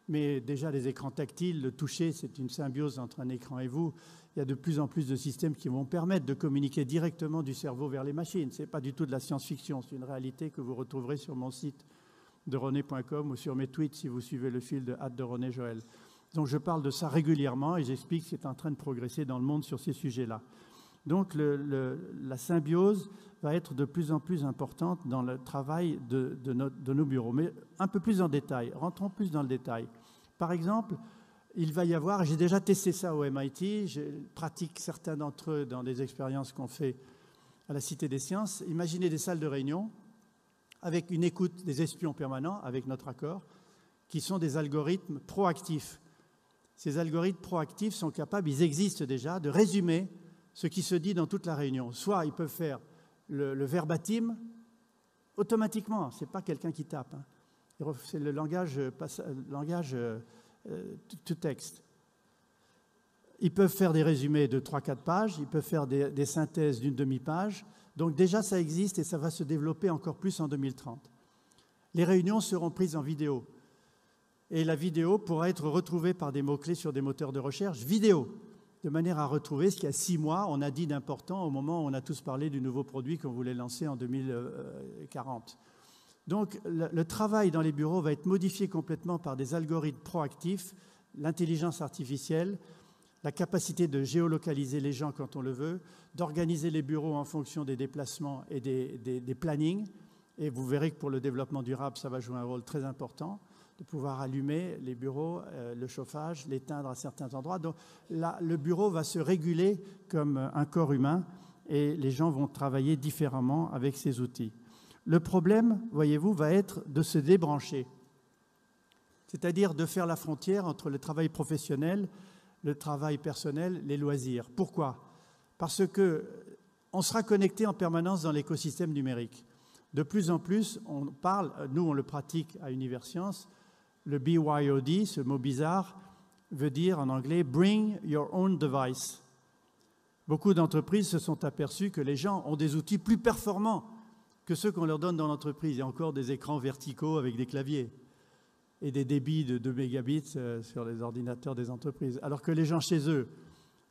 Speaker 1: Mais déjà, les écrans tactiles, le toucher, c'est une symbiose entre un écran et vous. Il y a de plus en plus de systèmes qui vont permettre de communiquer directement du cerveau vers les machines. Ce n'est pas du tout de la science-fiction, c'est une réalité que vous retrouverez sur mon site de rené.com ou sur mes tweets si vous suivez le fil de @renéjoël. Donc je parle de ça régulièrement et j'explique que c'est en train de progresser dans le monde sur ces sujets-là. Donc la symbiose va être de plus en plus importante dans le travail de nos bureaux. Mais un peu plus en détail, rentrons plus dans le détail. Par exemple, il va y avoir, j'ai déjà testé ça au MIT, je pratique certains d'entre eux dans des expériences qu'on fait à la Cité des Sciences. Imaginez des salles de réunion avec une écoute des espions permanents, avec notre accord, qui sont des algorithmes proactifs. Ces algorithmes proactifs sont capables, ils existent déjà, de résumer ce qui se dit dans toute la réunion. Soit ils peuvent faire le verbatim automatiquement, ce n'est pas quelqu'un qui tape, hein. C'est le langage to texte. Ils peuvent faire des résumés de 3-4 pages, ils peuvent faire des synthèses d'une demi-page. Donc déjà, ça existe et ça va se développer encore plus en 2030. Les réunions seront prises en vidéo. Et la vidéo pourra être retrouvée par des mots-clés sur des moteurs de recherche vidéo, de manière à retrouver ce qu'il y a 6 mois, on a dit d'important au moment où on a tous parlé du nouveau produit qu'on voulait lancer en 2040. Donc, le travail dans les bureaux va être modifié complètement par des algorithmes proactifs, l'intelligence artificielle, la capacité de géolocaliser les gens quand on le veut, d'organiser les bureaux en fonction des déplacements et des plannings. Et vous verrez que pour le développement durable, ça va jouer un rôle très important, de pouvoir allumer les bureaux, le chauffage, l'éteindre à certains endroits. Donc là, le bureau va se réguler comme un corps humain et les gens vont travailler différemment avec ces outils. Le problème, voyez-vous, va être de se débrancher, c'est-à-dire de faire la frontière entre le travail professionnel, le travail personnel, les loisirs. Pourquoi? Parce qu'on sera connecté en permanence dans l'écosystème numérique. De plus en plus, on parle, nous on le pratique à Universcience, le BYOD, ce mot bizarre, veut dire en anglais « Bring your own device ». Beaucoup d'entreprises se sont aperçues que les gens ont des outils plus performants que ceux qu'on leur donne dans l'entreprise. Il y a encore des écrans verticaux avec des claviers et des débits de 2 mégabits sur les ordinateurs des entreprises. Alors que les gens chez eux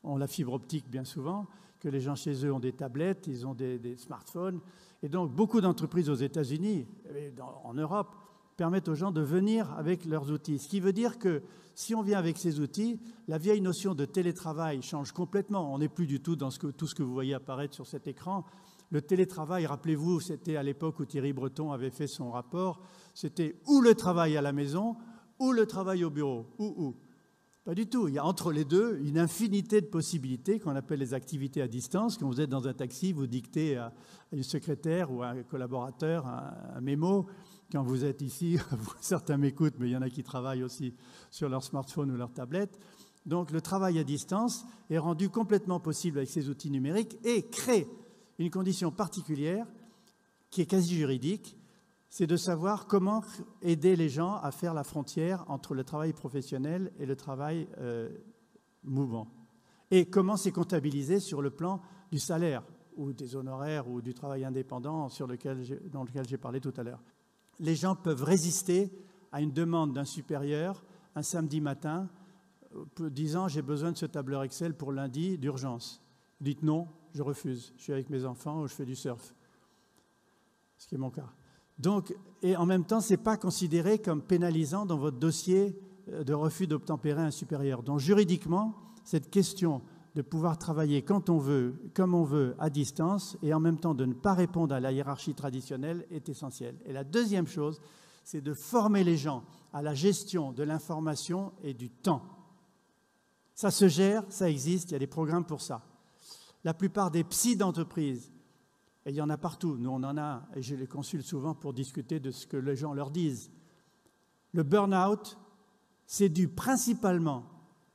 Speaker 1: ont la fibre optique bien souvent, que les gens chez eux ont des tablettes, ils ont des smartphones. Et donc beaucoup d'entreprises aux États-Unis et en Europe permettent aux gens de venir avec leurs outils. Ce qui veut dire que si on vient avec ces outils, la vieille notion de télétravail change complètement. On n'est plus du tout dans tout ce que vous voyez apparaître sur cet écran. Le télétravail, rappelez-vous, c'était à l'époque où Thierry Breton avait fait son rapport, c'était ou le travail à la maison ou le travail au bureau, ou. Pas du tout. Il y a entre les deux une infinité de possibilités qu'on appelle les activités à distance. Quand vous êtes dans un taxi, vous dictez à une secrétaire ou à un collaborateur un mémo. Quand vous êtes ici, certains m'écoutent, mais il y en a qui travaillent aussi sur leur smartphone ou leur tablette. Donc le travail à distance est rendu complètement possible avec ces outils numériques et crée une condition particulière qui est quasi juridique, c'est de savoir comment aider les gens à faire la frontière entre le travail professionnel et le travail mouvant. Et comment c'est comptabilisé sur le plan du salaire ou des honoraires ou du travail indépendant dans lequel j'ai parlé tout à l'heure. Les gens peuvent résister à une demande d'un supérieur un samedi matin disant « j'ai besoin de ce tableur Excel pour lundi d'urgence ». Dites non, je refuse, je suis avec mes enfants ou je fais du surf, ce qui est mon cas. Donc, et en même temps, ce n'est pas considéré comme pénalisant dans votre dossier de refus d'obtempérer un supérieur. Donc juridiquement, cette question de pouvoir travailler quand on veut, comme on veut, à distance, et en même temps de ne pas répondre à la hiérarchie traditionnelle est essentielle. Et la deuxième chose, c'est de former les gens à la gestion de l'information et du temps. Ça se gère, ça existe, il y a des programmes pour ça. La plupart des psys d'entreprise, et il y en a partout, nous on en a, et je les consulte souvent pour discuter de ce que les gens leur disent. Le burn-out, c'est dû principalement,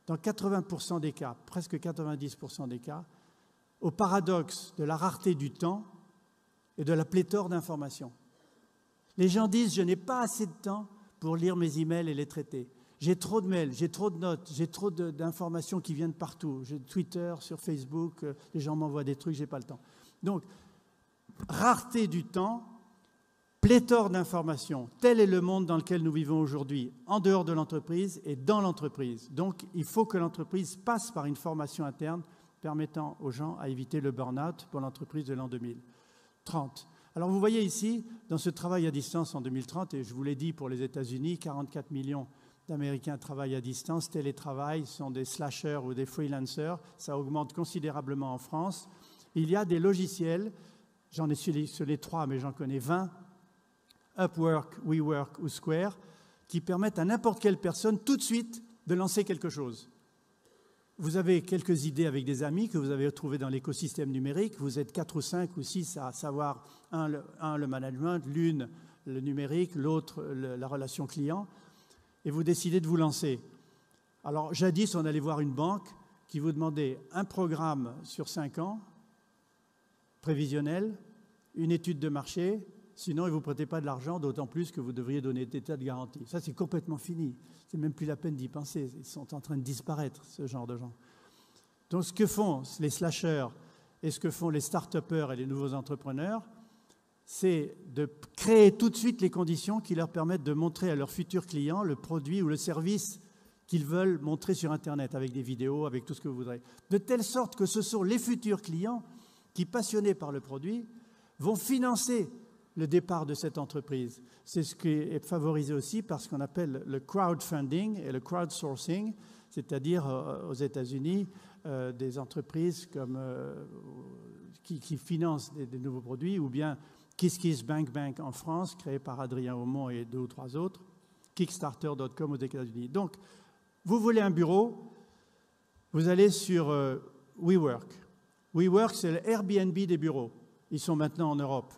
Speaker 1: dans 80% des cas, presque 90% des cas, au paradoxe de la rareté du temps et de la pléthore d'informations. Les gens disent « je n'ai pas assez de temps pour lire mes emails et les traiter. J'ai trop de mails, j'ai trop de notes, j'ai trop d'informations qui viennent partout. J'ai Twitter, sur Facebook, les gens m'envoient des trucs, je n'ai pas le temps. » Donc, rareté du temps, pléthore d'informations. Tel est le monde dans lequel nous vivons aujourd'hui, en dehors de l'entreprise et dans l'entreprise. Donc, il faut que l'entreprise passe par une formation interne permettant aux gens à éviter le burn-out pour l'entreprise de l'an 2030. Alors, vous voyez ici, dans ce travail à distance en 2030, et je vous l'ai dit pour les États-Unis, 44 millions d'Américains travaillent à distance, télétravail, sont des slashers ou des freelancers, ça augmente considérablement en France. Il y a des logiciels, j'en ai sélectionné 3, mais j'en connais 20, Upwork, WeWork ou Square, qui permettent à n'importe quelle personne tout de suite de lancer quelque chose. Vous avez quelques idées avec des amis que vous avez trouvées dans l'écosystème numérique, vous êtes 4 ou 5 ou 6 à savoir, un le management, l'une le numérique, l'autre la relation client, et vous décidez de vous lancer. Alors jadis, on allait voir une banque qui vous demandait un programme sur 5 ans, prévisionnel, une étude de marché, sinon ils ne vous prêtaient pas de l'argent, d'autant plus que vous devriez donner des tas de garanties. Ça, c'est complètement fini. C'est même plus la peine d'y penser. Ils sont en train de disparaître, ce genre de gens. Donc, ce que font les slashers et ce que font les start-upers et les nouveaux entrepreneurs, c'est de créer tout de suite les conditions qui leur permettent de montrer à leurs futurs clients le produit ou le service qu'ils veulent montrer sur Internet, avec des vidéos, avec tout ce que vous voudrez. De telle sorte que ce sont les futurs clients qui, passionnés par le produit, vont financer le départ de cette entreprise. C'est ce qui est favorisé aussi par ce qu'on appelle le crowdfunding et le crowdsourcing, c'est-à-dire aux États-Unis, des entreprises qui financent des nouveaux produits, ou bien KissKissBankBank en France, créé par Adrien Aumont et 2 ou 3 autres, Kickstarter.com aux États-Unis. Donc, vous voulez un bureau, vous allez sur WeWork. WeWork, c'est le Airbnb des bureaux. Ils sont maintenant en Europe.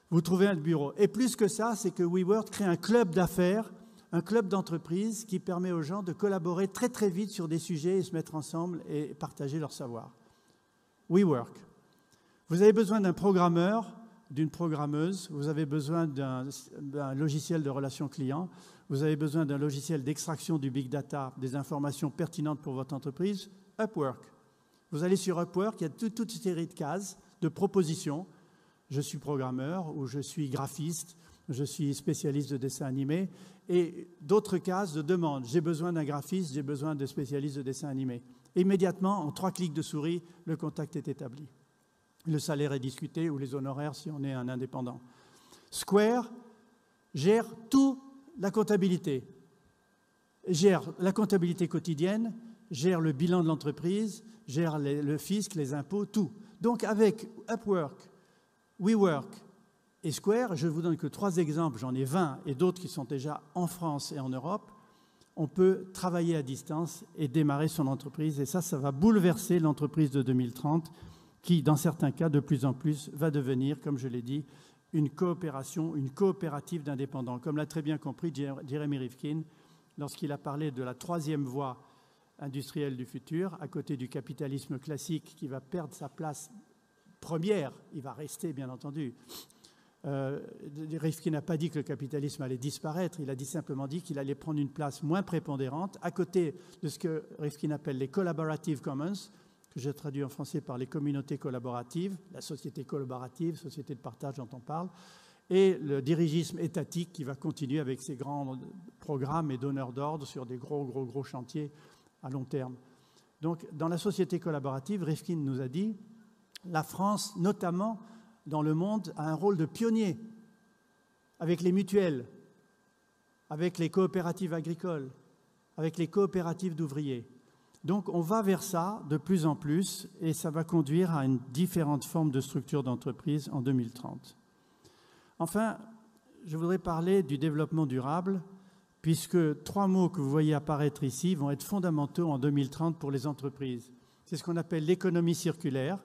Speaker 1: Vous trouvez un bureau. Et plus que ça, c'est que WeWork crée un club d'affaires, un club d'entreprise qui permet aux gens de collaborer très très vite sur des sujets et se mettre ensemble et partager leur savoir. WeWork. Vous avez besoin d'un programmeur, d'une programmeuse, vous avez besoin d'un logiciel de relations clients, vous avez besoin d'un logiciel d'extraction du big data, des informations pertinentes pour votre entreprise, Upwork. Vous allez sur Upwork, il y a toute une série de cases, de propositions. Je suis programmeur ou je suis graphiste, je suis spécialiste de dessin animé, et d'autres cases de demande. J'ai besoin d'un graphiste, j'ai besoin de spécialistes de dessin animé. Et immédiatement, en 3 clics de souris, le contact est établi. Le salaire est discuté ou les honoraires si on est un indépendant. Square gère toute la comptabilité. Gère la comptabilité quotidienne, gère le bilan de l'entreprise, gère le fisc, les impôts, tout. Donc avec Upwork, WeWork et Square, je ne vous donne que 3 exemples, j'en ai 20 et d'autres qui sont déjà en France et en Europe, on peut travailler à distance et démarrer son entreprise. Et ça va bouleverser l'entreprise de 2030 qui, dans certains cas, de plus en plus, va devenir, comme je l'ai dit, une coopération, une coopérative d'indépendants. Comme l'a très bien compris Jeremy Rifkin lorsqu'il a parlé de la troisième voie industrielle du futur, à côté du capitalisme classique qui va perdre sa place première, il va rester bien entendu. Rifkin n'a pas dit que le capitalisme allait disparaître, il a simplement dit qu'il allait prendre une place moins prépondérante à côté de ce que Rifkin appelle les collaborative commons, que je traduis en français par les communautés collaboratives, la société collaborative, société de partage dont on parle, et le dirigisme étatique qui va continuer avec ses grands programmes et donneurs d'ordre sur des gros chantiers à long terme. Donc, dans la société collaborative, Rifkin nous a dit, la France, notamment dans le monde, a un rôle de pionnier avec les mutuelles, avec les coopératives agricoles, avec les coopératives d'ouvriers. Donc, on va vers ça de plus en plus et ça va conduire à une différente forme de structure d'entreprise en 2030. Enfin, je voudrais parler du développement durable, puisque 3 mots que vous voyez apparaître ici vont être fondamentaux en 2030 pour les entreprises. C'est ce qu'on appelle l'économie circulaire,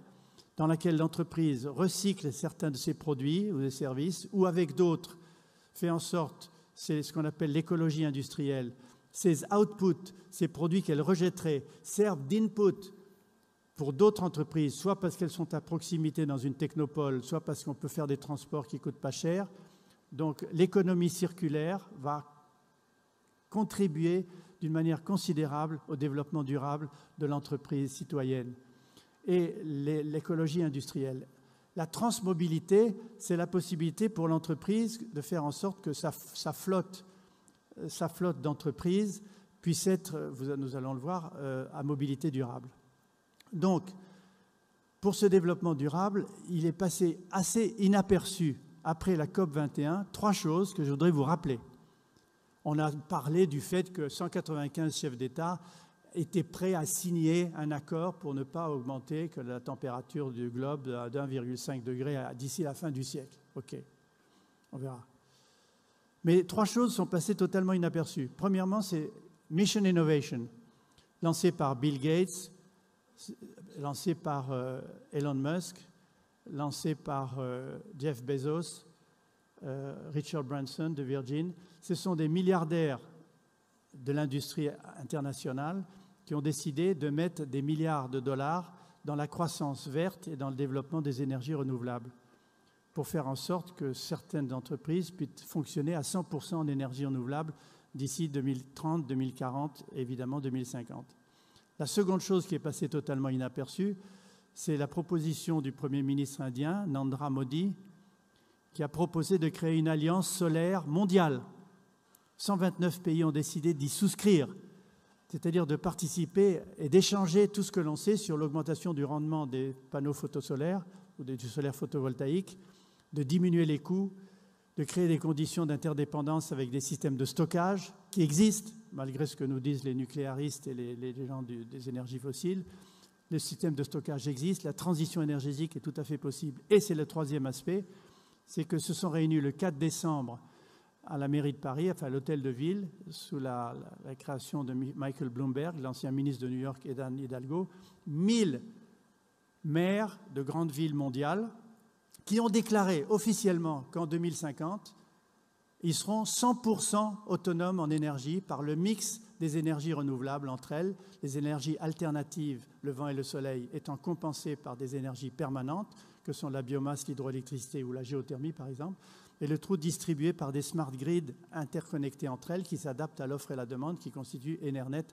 Speaker 1: dans laquelle l'entreprise recycle certains de ses produits ou des services, ou avec d'autres fait en sorte, c'est ce qu'on appelle l'écologie industrielle, ces outputs, ces produits qu'elle rejetterait, servent d'input pour d'autres entreprises, soit parce qu'elles sont à proximité dans une technopole, soit parce qu'on peut faire des transports qui ne coûtent pas cher. Donc l'économie circulaire va contribuer d'une manière considérable au développement durable de l'entreprise citoyenne. Et l'écologie industrielle. La transmobilité, c'est la possibilité pour l'entreprise de faire en sorte que sa flotte d'entreprises puisse être, nous allons le voir, à mobilité durable. Donc, pour ce développement durable, il est passé assez inaperçu après la COP21 3 choses que je voudrais vous rappeler. On a parlé du fait que 195 chefs d'État étaient prêts à signer un accord pour ne pas augmenter que la température du globe à 1,5 degré d'ici la fin du siècle. OK, on verra. Mais 3 choses sont passées totalement inaperçues. Premièrement, c'est Mission Innovation, lancé par Bill Gates, lancé par Elon Musk, lancé par Jeff Bezos, Richard Branson de Virgin. Ce sont des milliardaires de l'industrie internationale qui ont décidé de mettre des milliards de dollars dans la croissance verte et dans le développement des énergies renouvelables pour faire en sorte que certaines entreprises puissent fonctionner à 100% en énergie renouvelable d'ici 2030, 2040 et évidemment 2050. La seconde chose qui est passée totalement inaperçue, c'est la proposition du Premier ministre indien, Narendra Modi, qui a proposé de créer une alliance solaire mondiale. 129 pays ont décidé d'y souscrire, c'est-à-dire de participer et d'échanger tout ce que l'on sait sur l'augmentation du rendement des panneaux photosolaires ou du solaire photovoltaïque, de diminuer les coûts, de créer des conditions d'interdépendance avec des systèmes de stockage qui existent, malgré ce que nous disent les nucléaristes et les gens des énergies fossiles. Les systèmes de stockage existent, la transition énergétique est tout à fait possible. Et c'est le troisième aspect, c'est que se sont réunis le 4 décembre à la mairie de Paris, enfin à l'hôtel de ville, sous la création de Michael Bloomberg, l'ancien ministre de New York et d'Anne Hidalgo, 1000 maires de grandes villes mondiales qui ont déclaré officiellement qu'en 2050, ils seront 100% autonomes en énergie par le mix des énergies renouvelables entre elles, les énergies alternatives, le vent et le soleil, étant compensées par des énergies permanentes, que sont la biomasse, l'hydroélectricité ou la géothermie par exemple, et le tout distribué par des smart grids interconnectés entre elles qui s'adaptent à l'offre et la demande qui constituent Enernet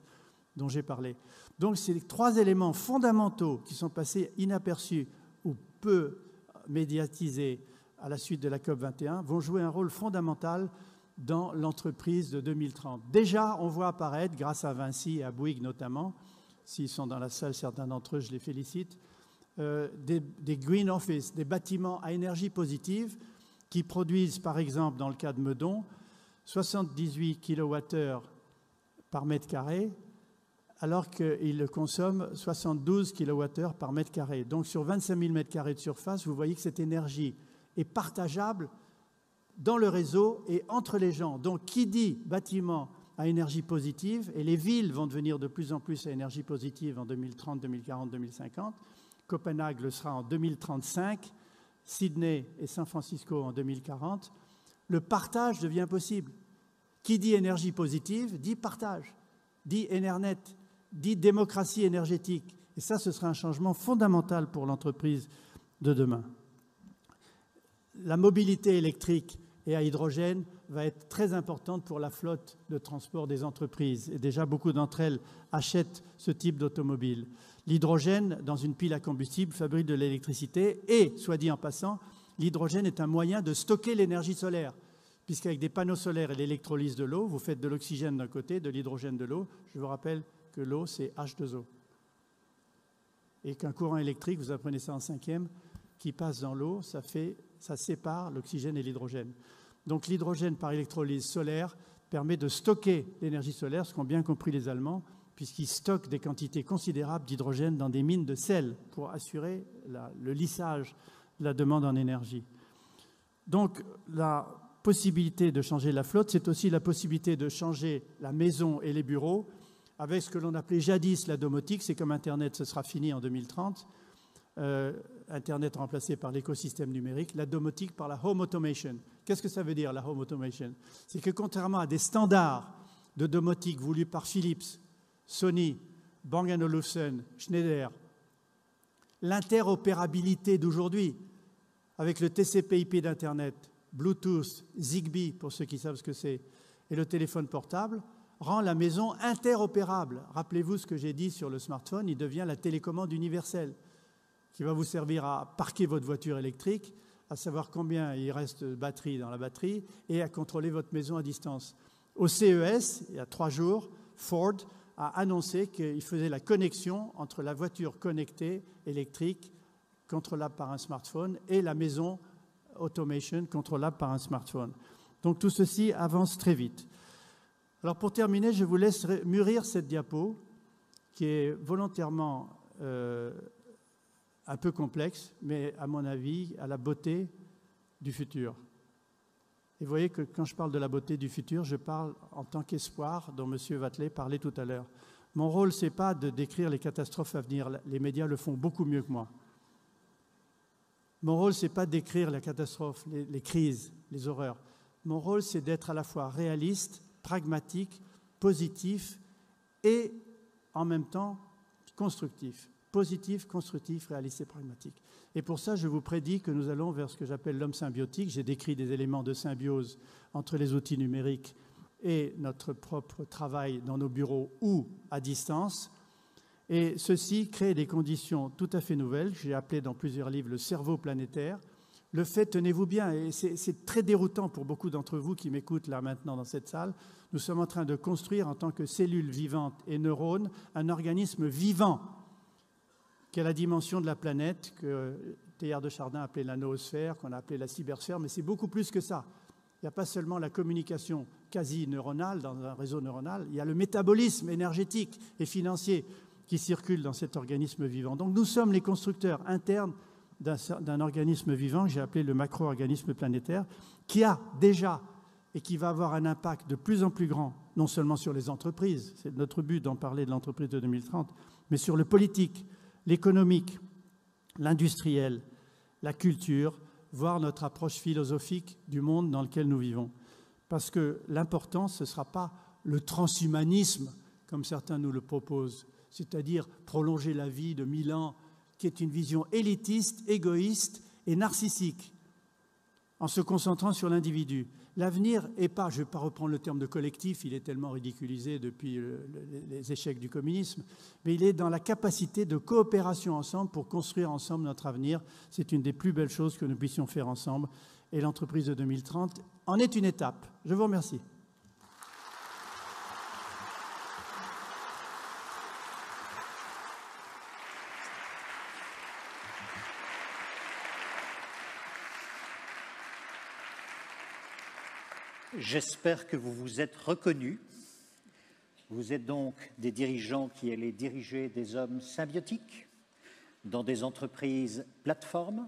Speaker 1: dont j'ai parlé. Donc c'est les 3 éléments fondamentaux qui sont passés inaperçus ou peu médiatisés à la suite de la COP21 vont jouer un rôle fondamental dans l'entreprise de 2030. Déjà, on voit apparaître, grâce à Vinci et à Bouygues notamment, s'ils sont dans la salle, certains d'entre eux, je les félicite, des green office, des bâtiments à énergie positive qui produisent, par exemple, dans le cas de Meudon, 78 kWh par mètre carré, alors qu'ils consomment 72 kWh par mètre carré. Donc, sur 25 000 mètres carrés de surface, vous voyez que cette énergie est partageable dans le réseau et entre les gens. Donc, qui dit bâtiment à énergie positive, et les villes vont devenir de plus en plus à énergie positive en 2030, 2040, 2050. Copenhague le sera en 2035, Sydney et San Francisco en 2040. Le partage devient possible. Qui dit énergie positive dit partage, dit Enernet, dit démocratie énergétique. Et ça, ce sera un changement fondamental pour l'entreprise de demain. La mobilité électrique et à hydrogène va être très importante pour la flotte de transport des entreprises. Et déjà, beaucoup d'entre elles achètent ce type d'automobile. L'hydrogène, dans une pile à combustible, fabrique de l'électricité et, soit dit en passant, l'hydrogène est un moyen de stocker l'énergie solaire, puisqu'avec des panneaux solaires et l'électrolyse de l'eau, vous faites de l'oxygène d'un côté, de l'hydrogène de l'eau. Je vous rappelle que l'eau, c'est H2O. Et qu'un courant électrique, vous apprenez ça en 5e, qui passe dans l'eau, ça sépare l'oxygène et l'hydrogène. Donc l'hydrogène par électrolyse solaire permet de stocker l'énergie solaire, ce qu'ont bien compris les Allemands, puisqu'ils stockent des quantités considérables d'hydrogène dans des mines de sel pour assurer le lissage de la demande en énergie. Donc la possibilité de changer la flotte, c'est aussi la possibilité de changer la maison et les bureaux avec ce que l'on appelait jadis la domotique. C'est comme Internet, ce sera fini en 2030. Internet remplacé par l'écosystème numérique, la domotique par la home automation. Qu'est-ce que ça veut dire, la home automation? C'est que contrairement à des standards de domotique voulus par Philips, Sony, Bang & Olufsen, Schneider, l'interopérabilité d'aujourd'hui avec le TCP/IP d'Internet, Bluetooth, Zigbee, pour ceux qui savent ce que c'est, et le téléphone portable, rend la maison interopérable. Rappelez-vous ce que j'ai dit sur le smartphone, il devient la télécommande universelle, qui va vous servir à parquer votre voiture électrique, à savoir combien il reste de batterie dans la batterie et à contrôler votre maison à distance. Au CES, il y a 3 jours, Ford a annoncé qu'il faisait la connexion entre la voiture connectée électrique, contrôlable par un smartphone, et la maison automation, contrôlable par un smartphone. Donc tout ceci avance très vite. Alors pour terminer, je vous laisse mûrir cette diapo qui est volontairement un peu complexe, mais à mon avis, à la beauté du futur. Et vous voyez que quand je parle de la beauté du futur, je parle en tant qu'espoir dont M. Wathelet parlait tout à l'heure. Mon rôle, ce n'est pas de décrire les catastrophes à venir. Les médias le font beaucoup mieux que moi. Mon rôle, ce n'est pas de décrire la catastrophe, les crises, les horreurs. Mon rôle, c'est d'être à la fois réaliste, pragmatique, positif et en même temps constructif. Positif, constructif, réaliste et pragmatique. Et pour ça, je vous prédis que nous allons vers ce que j'appelle l'homme symbiotique. J'ai décrit des éléments de symbiose entre les outils numériques et notre propre travail dans nos bureaux ou à distance. Et ceci crée des conditions tout à fait nouvelles. J'ai appelé dans plusieurs livres le cerveau planétaire. Le fait, tenez-vous bien, et c'est très déroutant pour beaucoup d'entre vous qui m'écoutent là maintenant dans cette salle, nous sommes en train de construire en tant que cellules vivantes et neurones un organisme vivant qui a la dimension de la planète que Teilhard de Chardin appelait la noosphère, qu'on a appelé la cybersphère, mais c'est beaucoup plus que ça. Il n'y a pas seulement la communication quasi neuronale dans un réseau neuronal, il y a le métabolisme énergétique et financier qui circule dans cet organisme vivant. Donc nous sommes les constructeurs internes d'un organisme vivant que j'ai appelé le macro-organisme planétaire, qui a déjà et qui va avoir un impact de plus en plus grand, non seulement sur les entreprises, c'est notre but d'en parler de l'entreprise de 2030, mais sur le politique, l'économique, l'industriel, la culture, voire notre approche philosophique du monde dans lequel nous vivons. Parce que l'important, ce ne sera pas le transhumanisme, comme certains nous le proposent, c'est-à-dire prolonger la vie de 1000 ans, qui est une vision élitiste, égoïste et narcissique, en se concentrant sur l'individu. L'avenir n'est pas, je ne vais pas reprendre le terme de collectif, il est tellement ridiculisé depuis les échecs du communisme, mais il est dans la capacité de coopération ensemble pour construire ensemble notre avenir. C'est une des plus belles choses que nous puissions faire ensemble. Et l'entreprise de 2030 en est une étape. Je vous remercie.
Speaker 2: J'espère que vous vous êtes reconnus. Vous êtes donc des dirigeants qui allaient diriger des hommes symbiotiques dans des entreprises plateformes,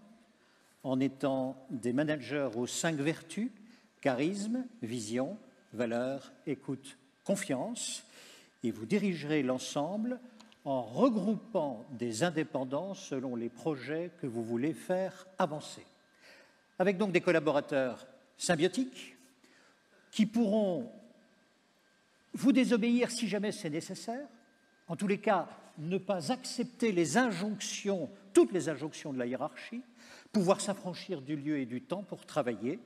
Speaker 2: en étant des managers aux 5 vertus, charisme, vision, valeur, écoute, confiance et vous dirigerez l'ensemble en regroupant des indépendants selon les projets que vous voulez faire avancer. Avec donc des collaborateurs symbiotiques qui pourront vous désobéir si jamais c'est nécessaire, en tous les cas, ne pas accepter les injonctions, toutes les injonctions de la hiérarchie, pouvoir s'affranchir du lieu et du temps pour travailler,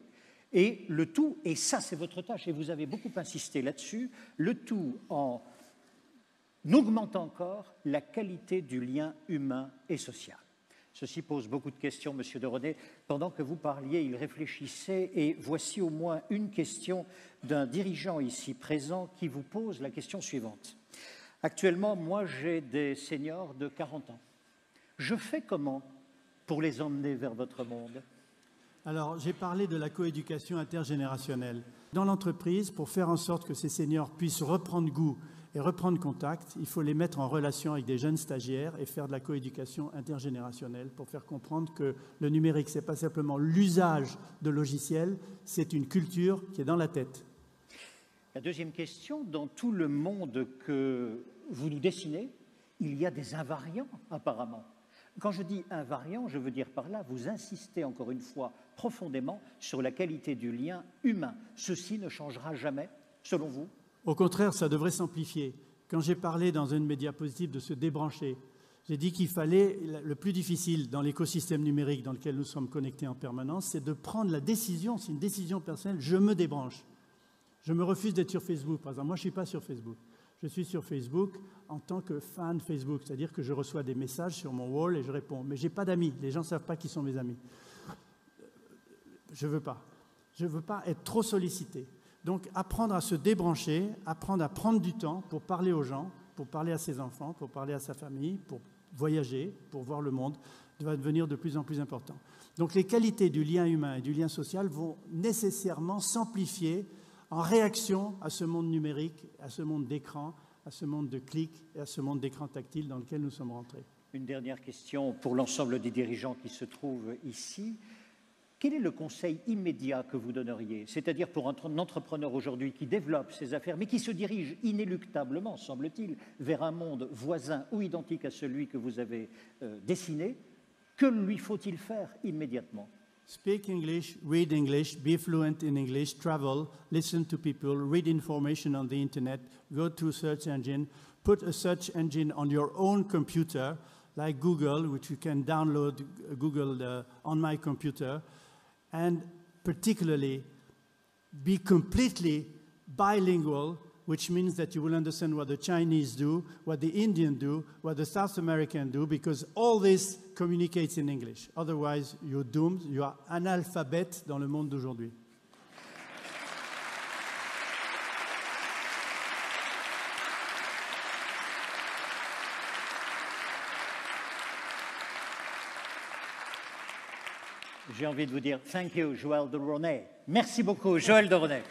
Speaker 2: et le tout, et ça c'est votre tâche, et vous avez beaucoup insisté là-dessus, le tout en augmentant encore la qualité du lien humain et social. Ceci pose beaucoup de questions, Monsieur de René. Pendant que vous parliez, il réfléchissait, et voici au moins une question d'un dirigeant ici présent qui vous pose la question suivante. Actuellement, moi, j'ai des seniors de 40 ans. Je fais comment pour les emmener vers votre monde?
Speaker 1: Alors, j'ai parlé de la coéducation intergénérationnelle. Dans l'entreprise, pour faire en sorte que ces seniors puissent reprendre goût et reprendre contact, il faut les mettre en relation avec des jeunes stagiaires et faire de la coéducation intergénérationnelle pour faire comprendre que le numérique, ce n'est pas simplement l'usage de logiciels, c'est une culture qui est dans la tête.
Speaker 2: La deuxième question, dans tout le monde que vous nous dessinez, il y a des invariants apparemment. Quand je dis invariants, je veux dire par là, vous insistez encore une fois profondément sur la qualité du lien humain. Ceci ne changera jamais, selon vous?
Speaker 1: Au contraire, ça devrait s'amplifier. Quand j'ai parlé dans une de mes diapositives de se débrancher, j'ai dit qu'il fallait, le plus difficile dans l'écosystème numérique dans lequel nous sommes connectés en permanence, c'est de prendre la décision, c'est une décision personnelle, je me débranche. Je me refuse d'être sur Facebook, par exemple. Moi, je ne suis pas sur Facebook. Je suis sur Facebook en tant que fan Facebook, c'est-à-dire que je reçois des messages sur mon wall et je réponds. Mais je n'ai pas d'amis, les gens ne savent pas qui sont mes amis. Je ne veux pas. Je ne veux pas être trop sollicité. Donc, apprendre à se débrancher, apprendre à prendre du temps pour parler aux gens, pour parler à ses enfants, pour parler à sa famille, pour voyager, pour voir le monde, va devenir de plus en plus important. Donc, les qualités du lien humain et du lien social vont nécessairement s'amplifier en réaction à ce monde numérique, à ce monde d'écran, à ce monde de clics et à ce monde d'écran tactile dans lequel nous sommes rentrés.
Speaker 2: Une dernière question pour l'ensemble des dirigeants qui se trouvent ici. Quel est le conseil immédiat que vous donneriez? C'est-à-dire pour un entrepreneur aujourd'hui qui développe ses affaires, mais qui se dirige inéluctablement, semble-t-il, vers un monde voisin ou identique à celui que vous avez dessiné, que lui faut-il faire immédiatement?
Speaker 1: Speak English, read English, be fluent in English, travel, listen to people, read information on the internet, go to a search engine, put a search engine on your own computer, like Google, which you can download Google on my computer, and particularly be completely bilingual, which means that you will understand what the Chinese do, what the Indians do, what the South Americans do, because all this communicates in English. Otherwise, you're doomed. You are analphabète dans le monde d'aujourd'hui.
Speaker 2: J'ai envie de vous dire thank you, Joël de René. Merci beaucoup, Joël de René.